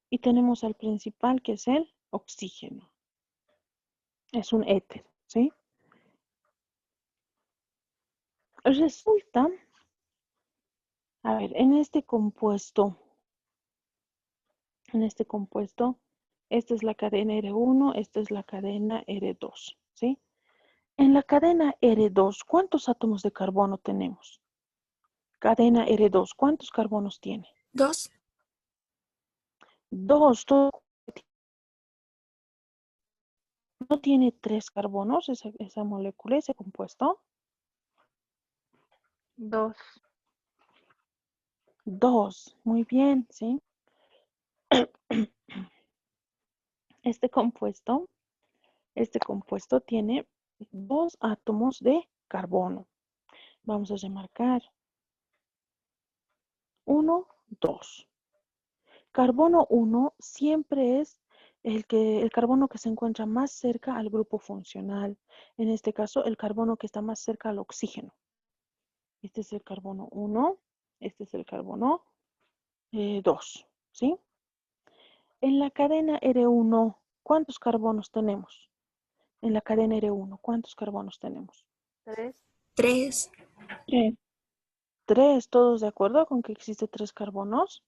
y tenemos al principal que es el oxígeno. Es un éter, ¿sí? Resulta, a ver, en este compuesto, esta es la cadena R1, esta es la cadena R2, ¿sí? En la cadena R2, ¿cuántos átomos de carbono tenemos? Cadena R2, ¿cuántos carbonos tiene? 2. 2. ¿No tiene 3 carbonos esa molécula, ese compuesto? 2. 2. Muy bien, ¿sí? Este compuesto tiene 2 átomos de carbono. Vamos a remarcar. 1, 2. Carbono 1 siempre es el carbono que se encuentra más cerca al grupo funcional. En este caso, el carbono que está más cerca al oxígeno. Este es el carbono 1, este es el carbono 2, ¿sí? En la cadena R1, ¿cuántos carbonos tenemos? En la cadena R1, ¿cuántos carbonos tenemos? 3. 3. 3, ¿todos de acuerdo con que existe 3 carbonos?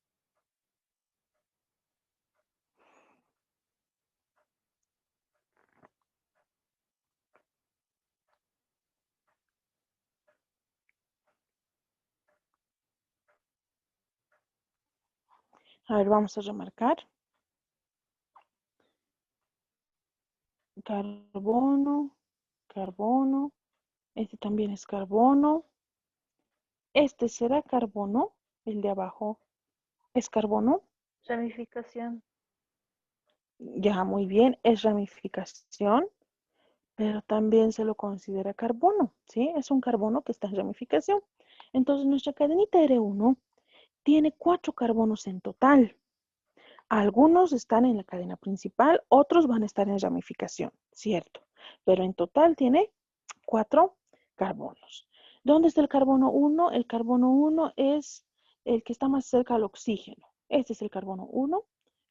A ver, vamos a remarcar. Carbono, carbono. Este también es carbono. Este será carbono. El de abajo es carbono. Ramificación. Ya, muy bien, es ramificación, pero también se lo considera carbono, ¿sí? Es un carbono que está en ramificación. Entonces, nuestra cadenita R1 tiene 4 carbonos en total. Algunos están en la cadena principal, otros van a estar en ramificación, cierto. Pero en total tiene 4 carbonos. ¿Dónde está el carbono 1? El carbono 1 es el que está más cerca al oxígeno. Este es el carbono 1,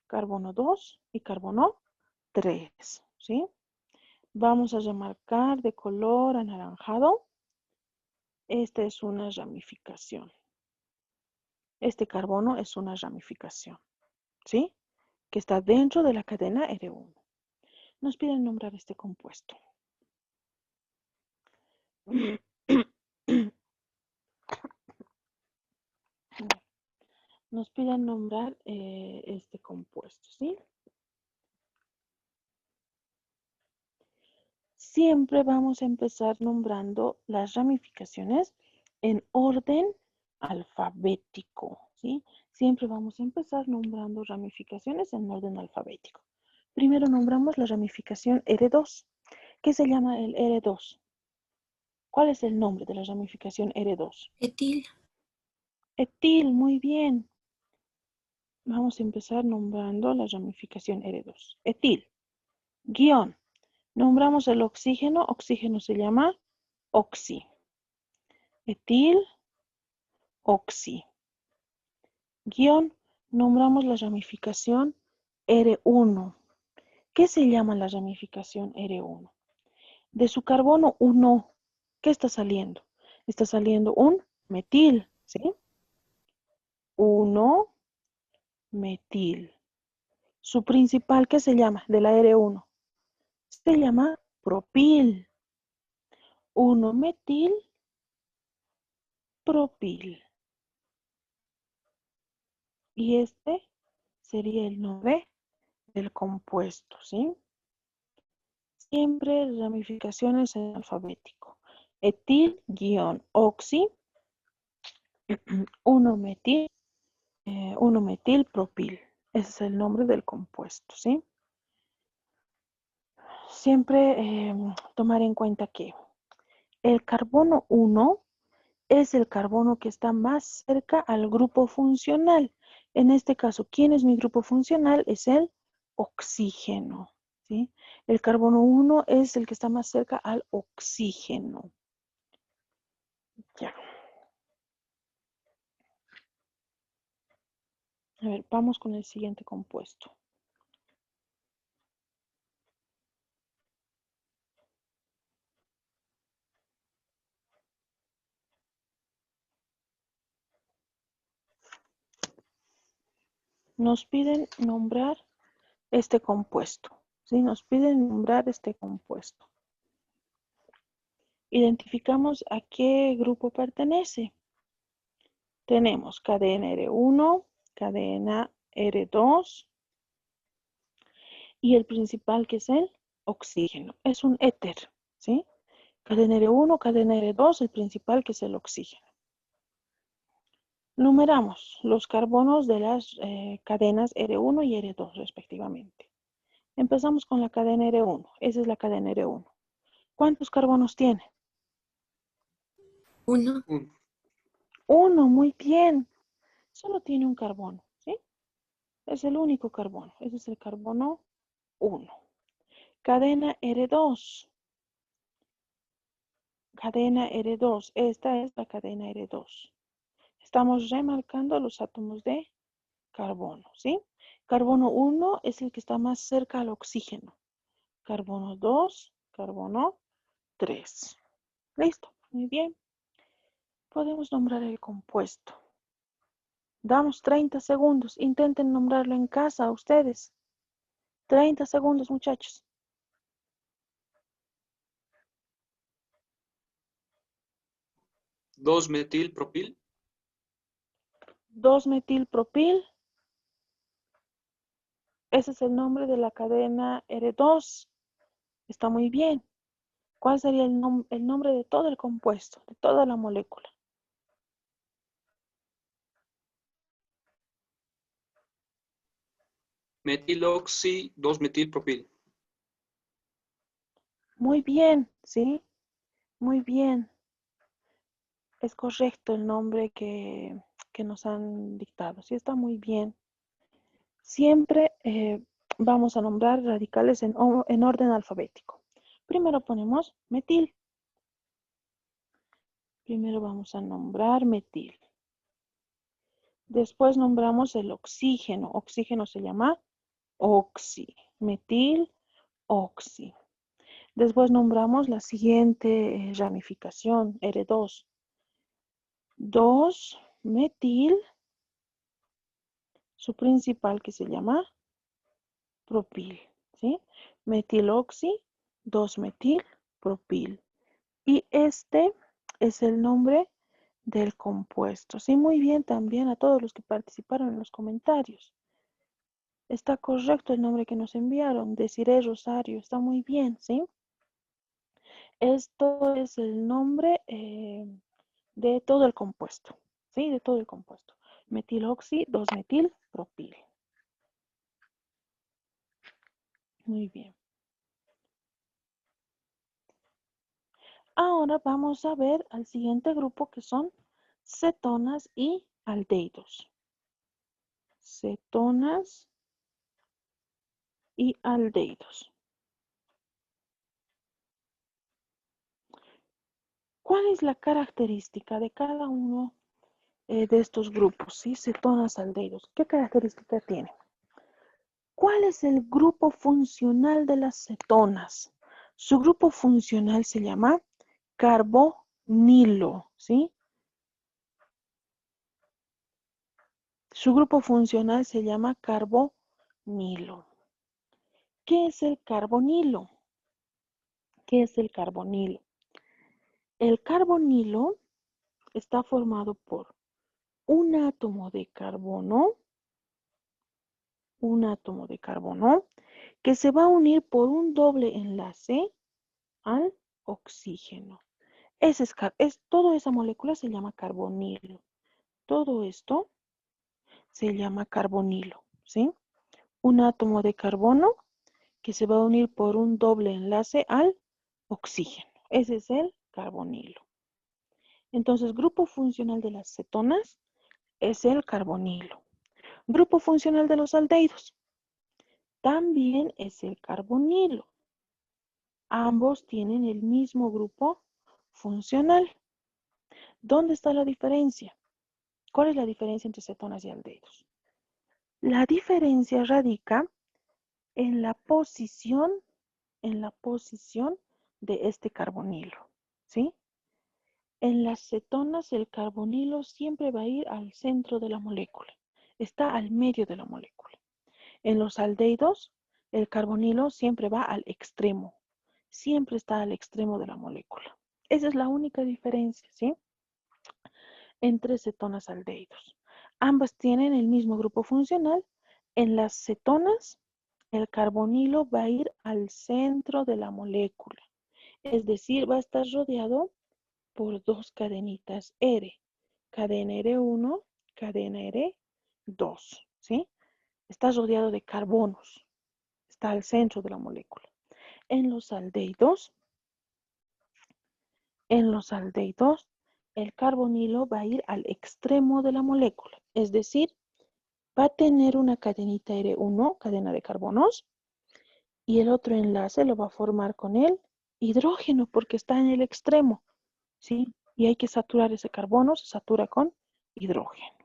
carbono 2 y carbono 3, ¿sí? Vamos a remarcar de color anaranjado. Esta es una ramificación. Este carbono es una ramificación, ¿sí? Que está dentro de la cadena R1. Nos piden nombrar este compuesto. Nos piden nombrar este compuesto, ¿sí? Siempre vamos a empezar nombrando las ramificaciones en orden alfabético, ¿sí? Siempre vamos a empezar nombrando ramificaciones en orden alfabético. Primero nombramos la ramificación R2. ¿Qué se llama el R2? ¿Cuál es el nombre de la ramificación R2? Etil. Etil, muy bien. Vamos a empezar nombrando la ramificación R2. Etil. Guión. Nombramos el oxígeno. Oxígeno se llama oxi. Etil, oxi. Guión. Nombramos la ramificación R1. ¿Qué se llama la ramificación R1? De su carbono 1, ¿qué está saliendo? Está saliendo un metil, ¿sí? 1 metil. Su principal, ¿qué se llama? De la R1. Se llama propil. 1 metil propil. Y este sería el nombre del compuesto, ¿sí? Siempre ramificaciones en alfabético. Etil-oxi, 1-metil, 1-metil-propil. Ese es el nombre del compuesto, ¿sí? Siempre tomar en cuenta que el carbono 1 es el carbono que está más cerca al grupo funcional. En este caso, ¿quién es mi grupo funcional? Es el oxígeno, ¿sí? El carbono 1 es el que está más cerca al oxígeno. Ya. A ver, vamos con el siguiente compuesto. Nos piden nombrar este compuesto, ¿sí? Nos piden nombrar este compuesto. Identificamos a qué grupo pertenece. Tenemos cadena R1, cadena R2 y el principal que es el oxígeno. Es un éter, ¿sí? Cadena R1, cadena R2, el principal que es el oxígeno. Numeramos los carbonos de las cadenas R1 y R2 respectivamente. Empezamos con la cadena R1. Esa es la cadena R1. ¿Cuántos carbonos tiene? 1. 1, muy bien. Solo tiene un carbono, ¿sí? Es el único carbono. Ese es el carbono 1. Cadena R2. Cadena R2. Esta es la cadena R2. Estamos remarcando los átomos de carbono, ¿sí? Carbono 1 es el que está más cerca al oxígeno. Carbono 2, carbono 3. Listo, muy bien. Podemos nombrar el compuesto. Damos 30 segundos. Intenten nombrarlo en casa ustedes. 30 segundos, muchachos. 2-metilpropil. 2-metilpropil. Ese es el nombre de la cadena R2. Está muy bien. ¿Cuál sería el nombre de todo el compuesto, de toda la molécula? Metiloxi 2-metilpropil. Muy bien, ¿sí? Muy bien. Es correcto el nombre que nos han dictado. Sí, está muy bien. Siempre vamos a nombrar radicales en orden alfabético. Primero ponemos metil. Primero vamos a nombrar metil. Después nombramos el oxígeno. Oxígeno se llama oxi. Metil, oxi. Después nombramos la siguiente ramificación, R2. 2-metil, su principal que se llama propil, ¿sí? Metiloxi, 2-metil, propil. Y este es el nombre del compuesto. Sí, muy bien también a todos los que participaron en los comentarios. Está correcto el nombre que nos enviaron, Desiree Rosario, está muy bien, ¿sí? Esto es el nombre de todo el compuesto, ¿sí? De todo el compuesto. Metiloxi, 2-metil, propil. Muy bien. Ahora vamos a ver al siguiente grupo que son cetonas y aldehídos. Cetonas y aldehídos. ¿Cuál es la característica de cada uno de estos grupos? ¿Sí? Cetonas, aldehídos. ¿Qué característica tienen? ¿Cuál es el grupo funcional de las cetonas? Su grupo funcional se llama carbonilo, ¿sí? Su grupo funcional se llama carbonilo. ¿Qué es el carbonilo? ¿Qué es el carbonilo? El carbonilo está formado por un átomo de carbono, que se va a unir por un doble enlace al oxígeno. Toda esa molécula se llama carbonilo. Todo esto se llama carbonilo, ¿sí? Un átomo de carbono que se va a unir por un doble enlace al oxígeno. Ese es el carbonilo. Entonces, grupo funcional de las cetonas es el carbonilo. Grupo funcional de los aldehídos también es el carbonilo. Ambos tienen el mismo grupo funcional. ¿Dónde está la diferencia? ¿Cuál es la diferencia entre cetonas y aldehídos? La diferencia radica en la posición de este carbonilo, ¿sí? En las cetonas el carbonilo siempre va a ir al centro de la molécula, está al medio de la molécula. En los aldehídos el carbonilo siempre va al extremo, siempre está al extremo de la molécula. Esa es la única diferencia, ¿sí? Entre cetonas y aldehídos. Ambas tienen el mismo grupo funcional. En las cetonas el carbonilo va a ir al centro de la molécula, es decir, va a estar rodeado por dos cadenitas R. Cadena R1, cadena R2, ¿sí? Está rodeado de carbonos, está al centro de la molécula. En los aldehídos, el carbonilo va a ir al extremo de la molécula, es decir, va a tener una cadenita R1, cadena de carbonos, Y el otro enlace lo va a formar con el hidrógeno porque está en el extremo, ¿sí? Y hay que saturar ese carbono, se satura con hidrógeno.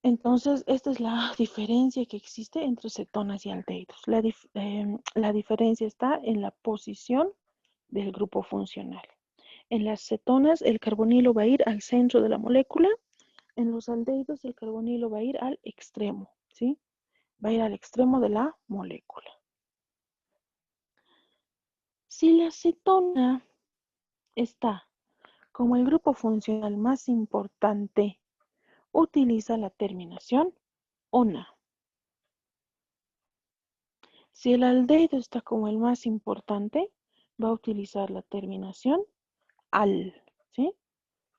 Entonces, esta es la diferencia que existe entre cetonas y aldehídos. La diferencia está en la posición del grupo funcional. En las cetonas, el carbonilo va a ir al centro de la molécula. En los aldehídos, el carbonilo va a ir al extremo, ¿sí? Va a ir al extremo de la molécula. Si la cetona está como el grupo funcional más importante, utiliza la terminación ona. Si el aldehído está como el más importante, va a utilizar la terminación al, ¿sí?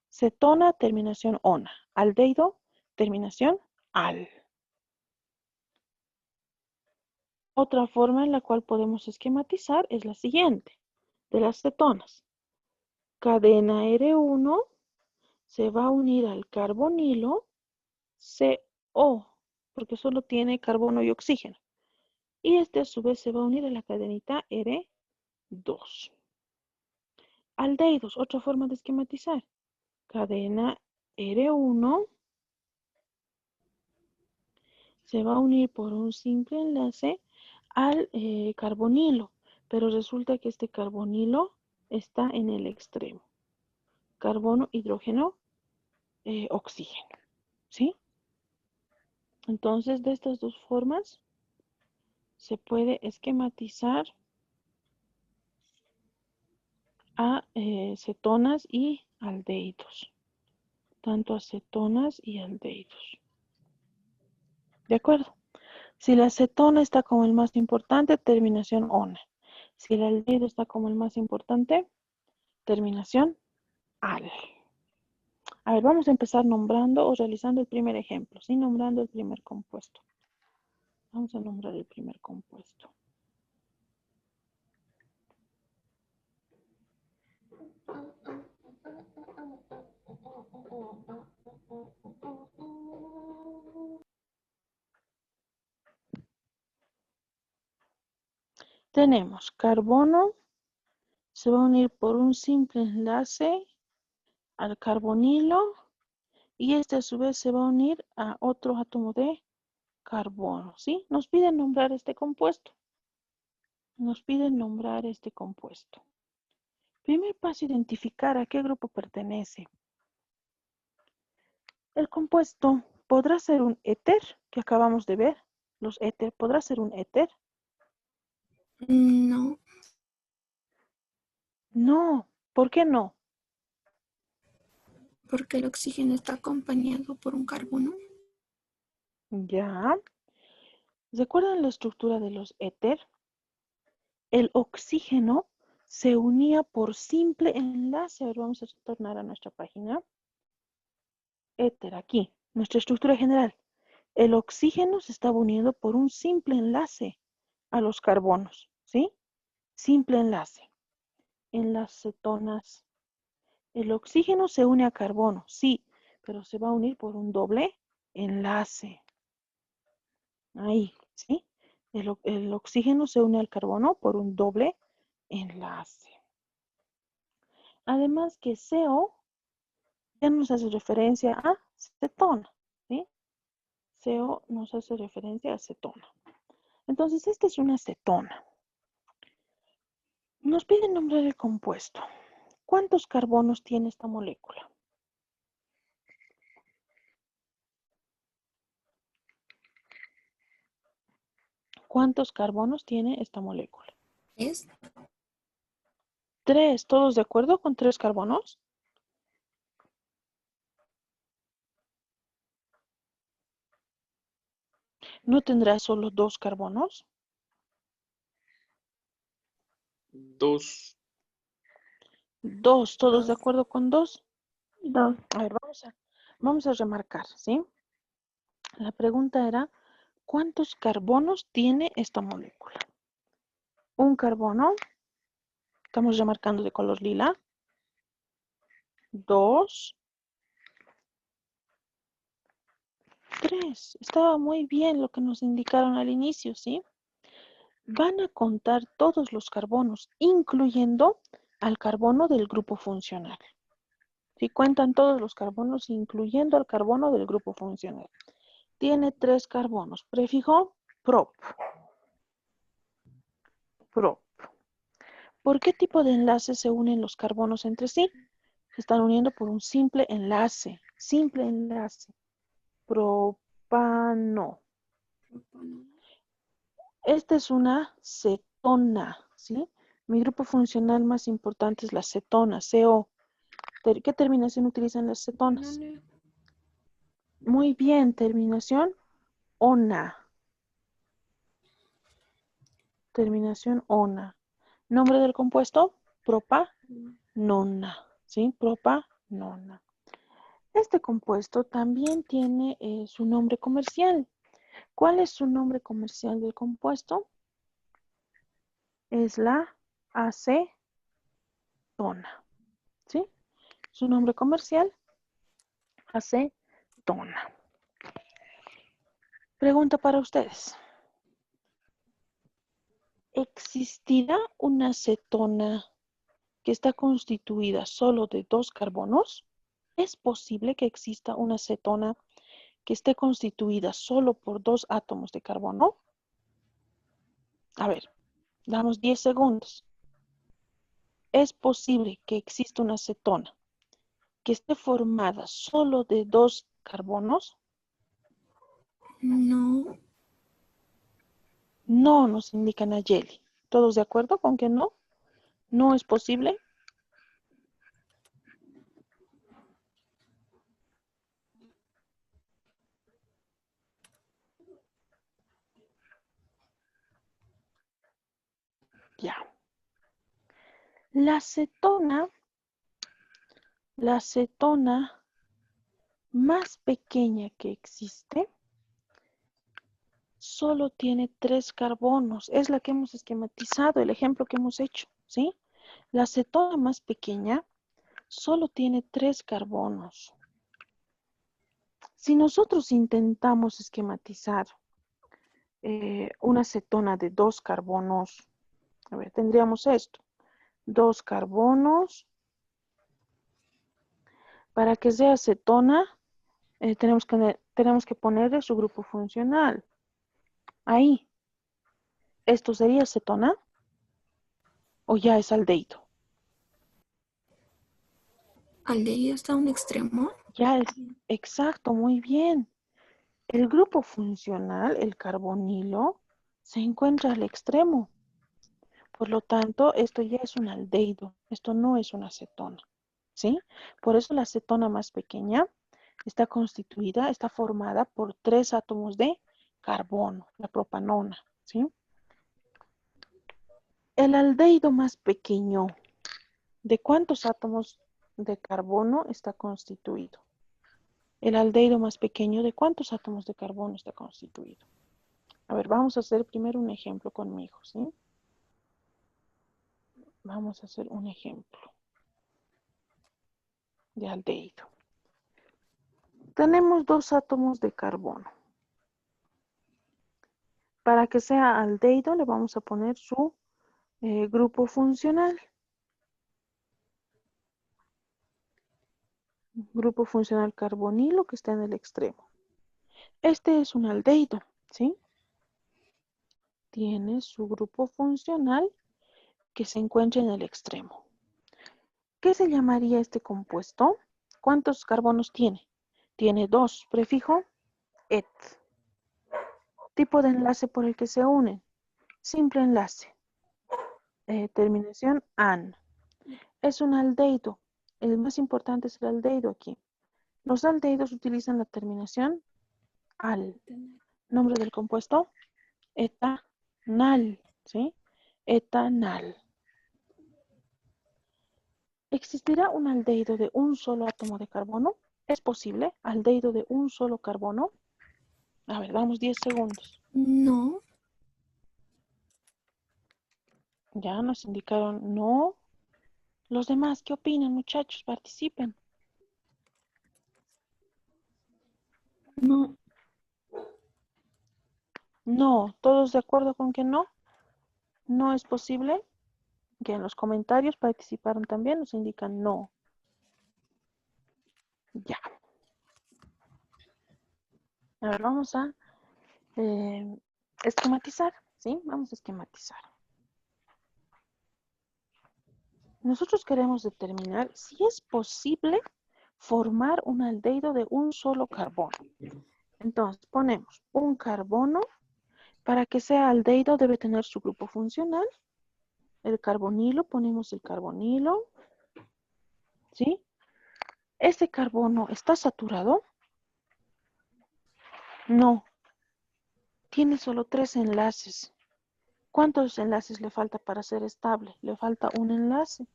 Cetona, terminación ona. Aldehído, terminación al. Otra forma en la cual podemos esquematizar es la siguiente, de las cetonas. Cadena R1 se va a unir al carbonilo CO, porque solo tiene carbono y oxígeno. Y este a su vez se va a unir a la cadenita R2. Aldehídos, otra forma de esquematizar. Cadena R1 se va a unir por un simple enlace al carbonilo, pero resulta que este carbonilo está en el extremo. Carbono, hidrógeno, oxígeno, ¿sí? Entonces, de estas dos formas se puede esquematizar a cetonas y aldehídos, tanto a cetonas y aldehídos. ¿De acuerdo? Si la cetona está como el más importante, terminación ona. Si el aldehído está como el más importante, terminación al. A ver, vamos a empezar nombrando o realizando el primer ejemplo, ¿sí? Nombrando el primer compuesto. Vamos a nombrar el primer compuesto. Tenemos carbono, se va a unir por un simple enlace al carbonilo y este a su vez se va a unir a otro átomo de carbono, ¿sí? Nos piden nombrar este compuesto. Nos piden nombrar este compuesto. Primer paso, identificar a qué grupo pertenece. El compuesto podrá ser un éter, que acabamos de ver. Los éter, ¿podrá ser un éter? No, No, ¿por qué no? porque el oxígeno está acompañado por un carbono. Ya. ¿Recuerdan la estructura de los éter? El oxígeno se unía por simple enlace. A ver, vamos a retornar a nuestra página. Éter, aquí, nuestra estructura general. El oxígeno se estaba uniendo por un simple enlace a los carbonos, ¿sí? Simple enlace. En las cetonas, el oxígeno se une a carbono, sí, pero se va a unir por un doble enlace. Ahí, ¿sí? El oxígeno se une al carbono por un doble enlace. Además que CO ya nos hace referencia a cetona, ¿sí? CO nos hace referencia a cetona. Entonces, esta es una cetona. Nos piden nombrar el compuesto. ¿Cuántos carbonos tiene esta molécula? ¿Cuántos carbonos tiene esta molécula? ¿Es? 3. ¿Todos de acuerdo con 3 carbonos? ¿No tendrá solo 2 carbonos? 2. 2. ¿Todos de acuerdo con 2? Dos. A ver, vamos a remarcar, ¿sí? La pregunta era, ¿cuántos carbonos tiene esta molécula? Un carbono, estamos remarcando de color lila. 2, 3. Estaba muy bien lo que nos indicaron al inicio, ¿sí? van a contar todos los carbonos, incluyendo al carbono del grupo funcional. Si cuentan todos los carbonos, incluyendo al carbono del grupo funcional. Tiene 3 carbonos. Prefijo prop. Prop. ¿Por qué tipo de enlace se unen los carbonos entre sí? Se están uniendo por un simple enlace. Simple enlace. Propano. Esta es una cetona, ¿sí? Mi grupo funcional más importante es la cetona, CO. ¿Qué terminación utilizan las cetonas? Muy bien, terminación ona. Terminación ona. Nombre del compuesto, propanona, ¿sí? Propanona. Este compuesto también tiene su nombre comercial. ¿Cuál es su nombre comercial del compuesto? Es la acetona, ¿sí? Su nombre comercial, acetona. Pregunta para ustedes. ¿Existirá una acetona que está constituida solo de 2 carbonos? ¿Es posible que exista una acetona que esté constituida solo por 2 átomos de carbono? A ver, damos 10 segundos. ¿Es posible que exista una acetona que esté formada solo de 2 carbonos? No, No, nos indica Nayeli. ¿Todos de acuerdo con que no? ¿No es posible? Ya. La acetona más pequeña que existe solo tiene 3 carbonos. Es la que hemos esquematizado, el ejemplo que hemos hecho, ¿sí? La acetona más pequeña solo tiene 3 carbonos. Si nosotros intentamos esquematizar una acetona de 2 carbonos, a ver, tendríamos esto. 2 carbonos. Para que sea acetona, tenemos que ponerle su grupo funcional. Ahí. ¿Esto sería acetona? ¿O ya es aldehído? aldehído está a un extremo. Ya es, exacto, muy bien. El grupo funcional, el carbonilo, se encuentra al extremo. Por lo tanto, esto ya es un aldehído. Esto no es una acetona, ¿sí? Por eso la acetona más pequeña está formada por 3 átomos de carbono, la propanona, ¿sí? El aldehído más pequeño, ¿de cuántos átomos de carbono está constituido? El aldehído más pequeño, ¿de cuántos átomos de carbono está constituido? A ver, vamos a hacer primero un ejemplo conmigo, ¿sí? Vamos a hacer un ejemplo de aldehído. Tenemos 2 átomos de carbono. Para que sea aldehído le vamos a poner su grupo funcional. Grupo funcional carbonilo que está en el extremo. Este es un aldehído, ¿sí? Tiene su grupo funcional que se encuentra en el extremo. ¿Qué se llamaría este compuesto? ¿Cuántos carbonos tiene? Tiene 2. Prefijo et. Tipo de enlace por el que se unen. Simple enlace. Terminación an. Es un aldehído. El más importante es el aldehído aquí. Los aldehídos utilizan la terminación al. Nombre del compuesto, etanal, ¿sí? Etanal. ¿Existirá un aldehído de un solo átomo de carbono? ¿Es posible? ¿Aldehído de un solo carbono? A ver, damos 10 segundos. No, Ya nos indicaron no. Los demás, ¿qué opinan, muchachos? Participen. no, No, ¿todos de acuerdo con que no? ¿No es posible? Que en los comentarios participaron también, nos indican no. Ya. Ahora vamos a esquematizar, ¿sí? Vamos a esquematizar. Nosotros queremos determinar si es posible formar un aldehído de un solo carbono. Entonces, ponemos un carbono. Para que sea aldehído debe tener su grupo funcional. El carbonilo, ponemos el carbonilo. ¿Sí? ¿Ese carbono está saturado? No. Tiene solo 3 enlaces. ¿Cuántos enlaces le falta para ser estable? Le falta un enlace.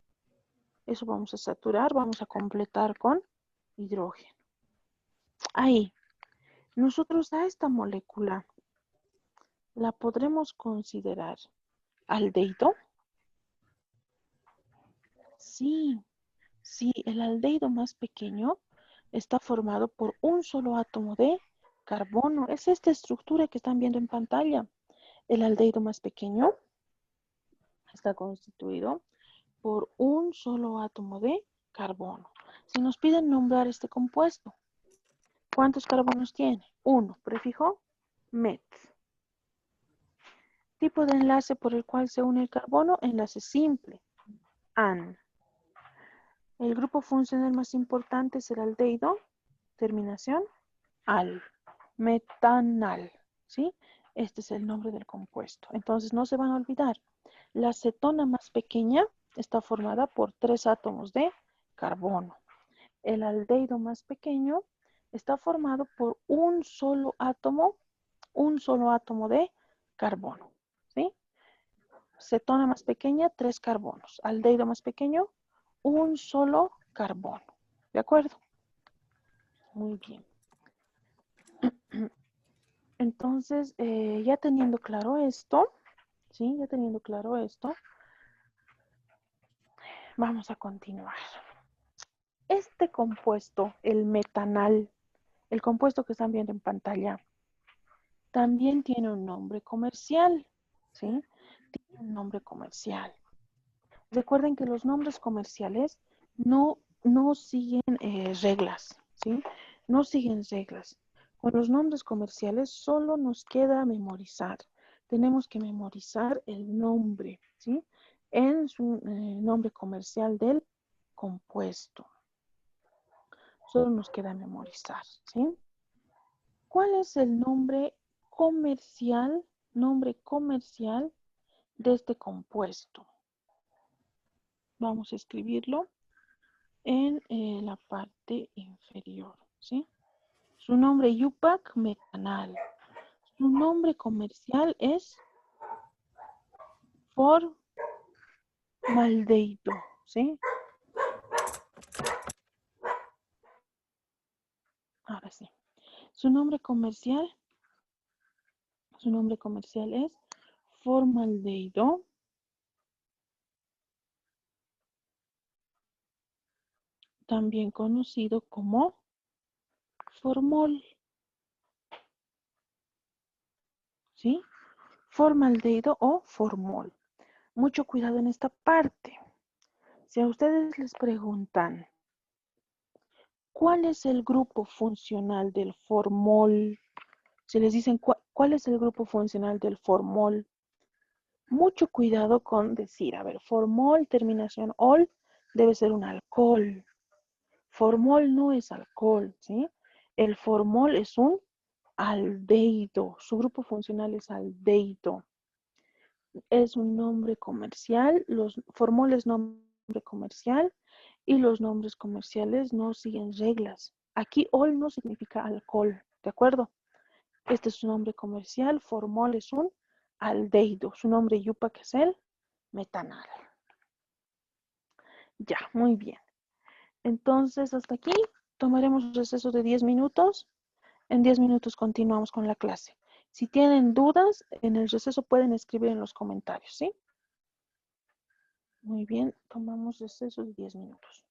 Eso vamos a saturar, vamos a completar con hidrógeno. Ahí, nosotros a esta molécula la podremos considerar aldehído. Sí, sí, el aldehído más pequeño está formado por un solo átomo de carbono. Es esta estructura que están viendo en pantalla. El aldehído más pequeño está constituido por un solo átomo de carbono. Si nos piden nombrar este compuesto, ¿cuántos carbonos tiene? 1, prefijo met. Tipo de enlace por el cual se une el carbono, enlace simple, an. El grupo funcional más importante es el aldehído, terminación al, metanal, ¿sí? Este es el nombre del compuesto. Entonces no se van a olvidar. La cetona más pequeña está formada por 3 átomos de carbono. El aldehído más pequeño está formado por un solo átomo de carbono, ¿sí? Cetona más pequeña, 3 carbonos. Aldehído más pequeño, un solo carbono. ¿De acuerdo? Muy bien. Entonces, ya teniendo claro esto, ¿sí? Ya teniendo claro esto, vamos a continuar. Este compuesto, el metanal, el compuesto que están viendo en pantalla, también tiene un nombre comercial, ¿sí? Tiene un nombre comercial. Recuerden que los nombres comerciales no siguen reglas, ¿sí? No siguen reglas. Con los nombres comerciales solo nos queda memorizar. Tenemos que memorizar el nombre, ¿sí? En su nombre comercial del compuesto. Solo nos queda memorizar, ¿sí? ¿Cuál es el nombre comercial de este compuesto? Vamos a escribirlo en la parte inferior, ¿sí? Su nombre Yupac metanal. Su nombre comercial es formaldehído, ¿sí? Ahora sí. Su nombre comercial es formaldehído, también conocido como formol, ¿sí? Formaldehído o formol. Mucho cuidado en esta parte. Si a ustedes les preguntan, ¿cuál es el grupo funcional del formol? Si les dicen, ¿cuál es el grupo funcional del formol? Mucho cuidado con decir, a ver, formol, terminación ol, debe ser un alcohol. Formol no es alcohol, ¿sí? El formol es un aldehído. Su grupo funcional es aldehído. Es un nombre comercial. Formol es nombre comercial y los nombres comerciales no siguen reglas. Aquí ol no significa alcohol, ¿de acuerdo? Este es su nombre comercial. Formol es un aldehído. Su nombre Yupac es el metanal. Ya, muy bien. Entonces, hasta aquí tomaremos un receso de 10 minutos. En 10 minutos continuamos con la clase. Si tienen dudas, en el receso pueden escribir en los comentarios, ¿sí? Muy bien, tomamos receso de 10 minutos.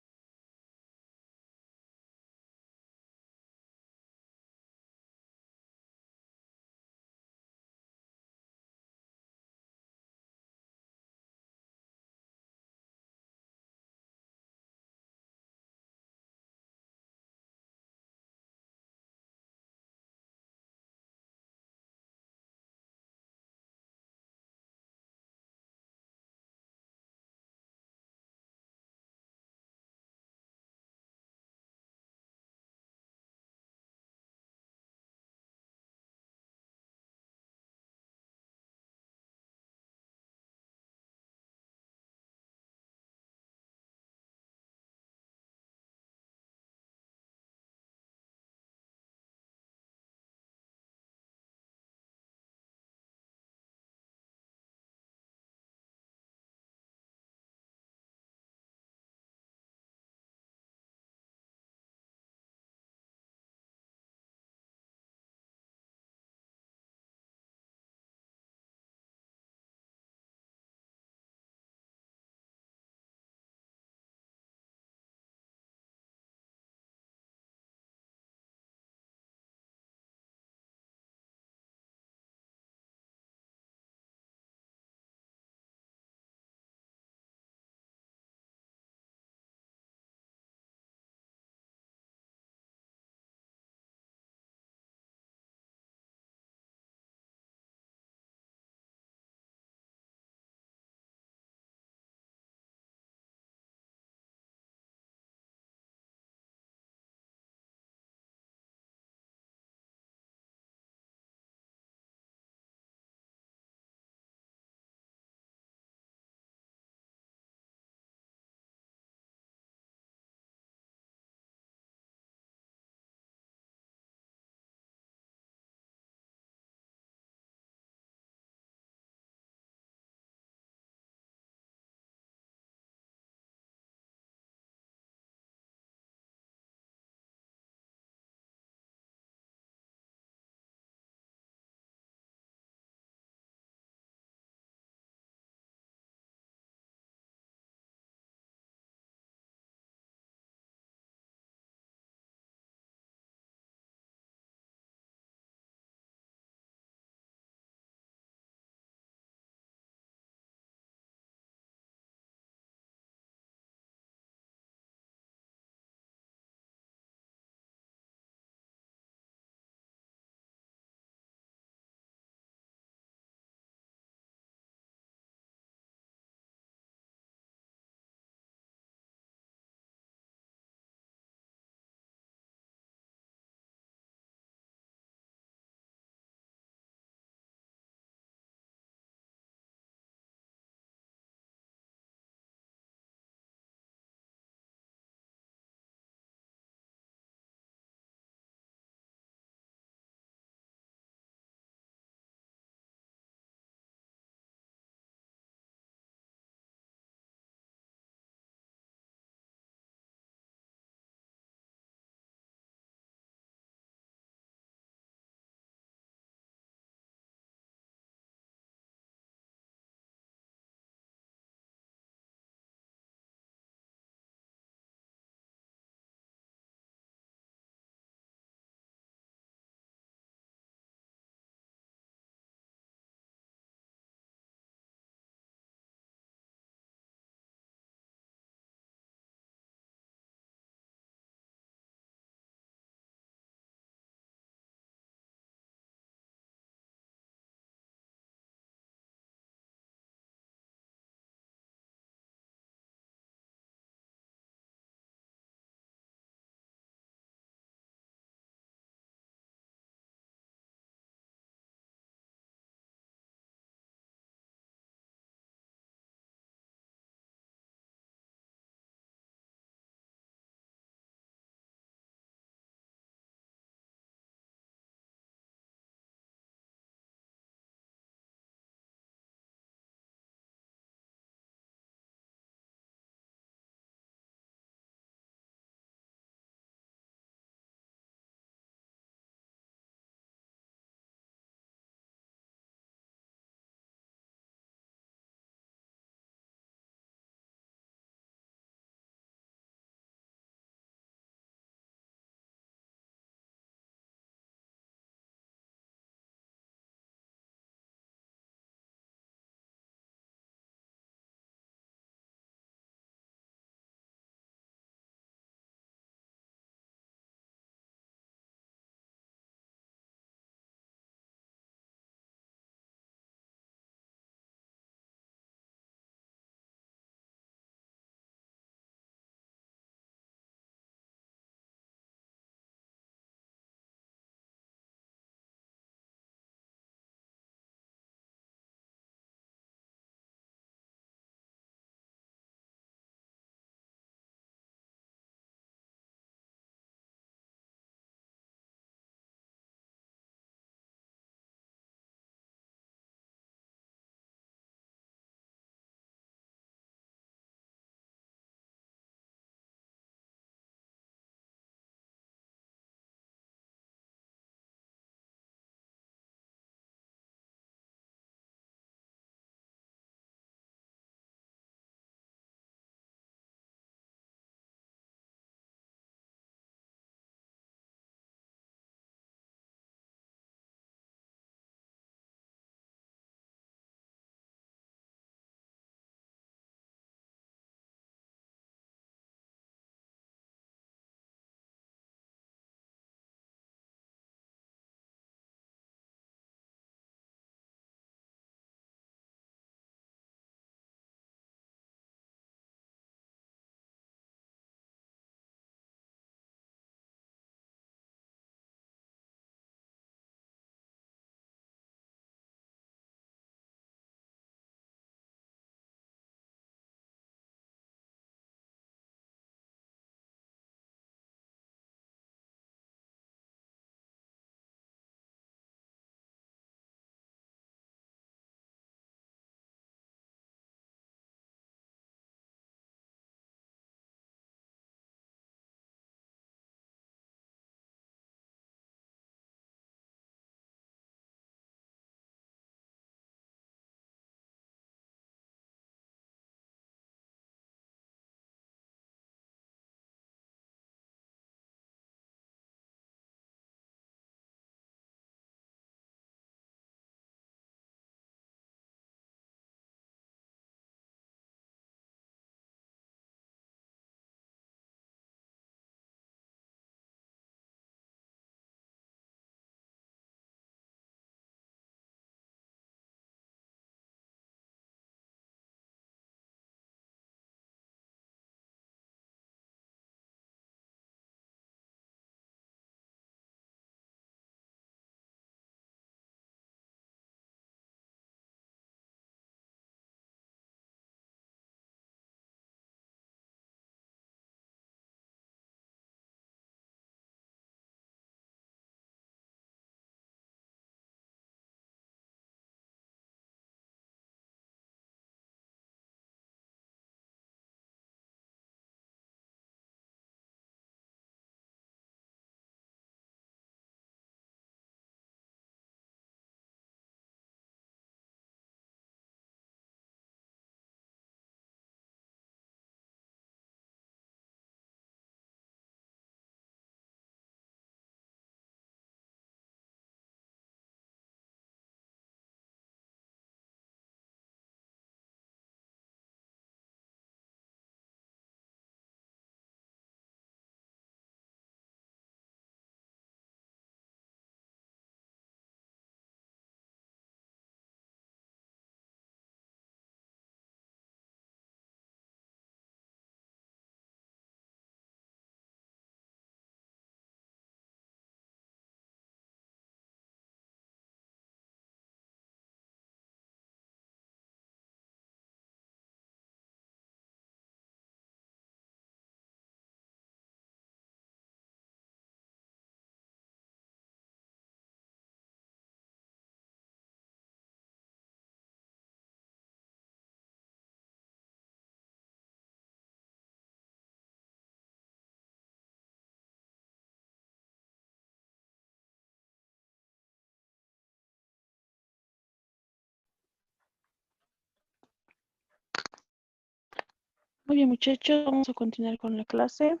Muy bien, muchachos, vamos a continuar con la clase.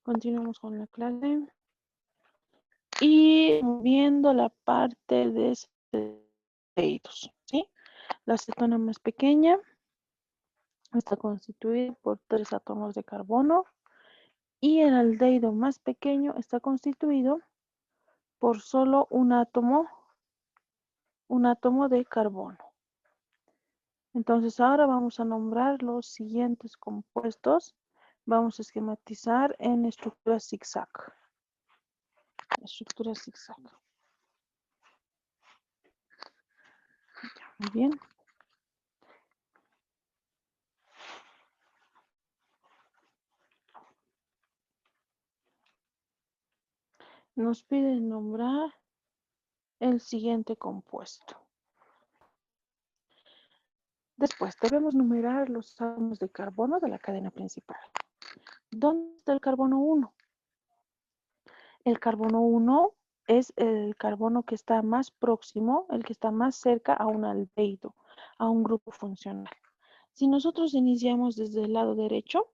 Continuamos con la clase. Y viendo la parte de aldehídos, ¿sí? La cetona más pequeña está constituida por 3 átomos de carbono y el aldehído más pequeño está constituido por solo un átomo de carbono. Entonces ahora vamos a nombrar los siguientes compuestos. Vamos a esquematizar en estructura zigzag. Estructura zigzag. Muy bien. Nos piden nombrar el siguiente compuesto. Después debemos numerar los átomos de carbono de la cadena principal. ¿Dónde está el carbono 1? El carbono 1 es el carbono que está más próximo, el que está más cerca a un aldehído, a un grupo funcional. Si nosotros iniciamos desde el lado derecho,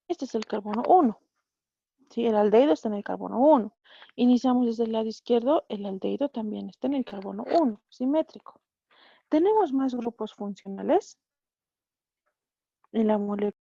este es el carbono 1. ¿Sí? El aldehído está en el carbono 1. Iniciamos desde el lado izquierdo, el aldehído también está en el carbono 1, simétrico. ¿Tenemos más grupos funcionales en la molécula?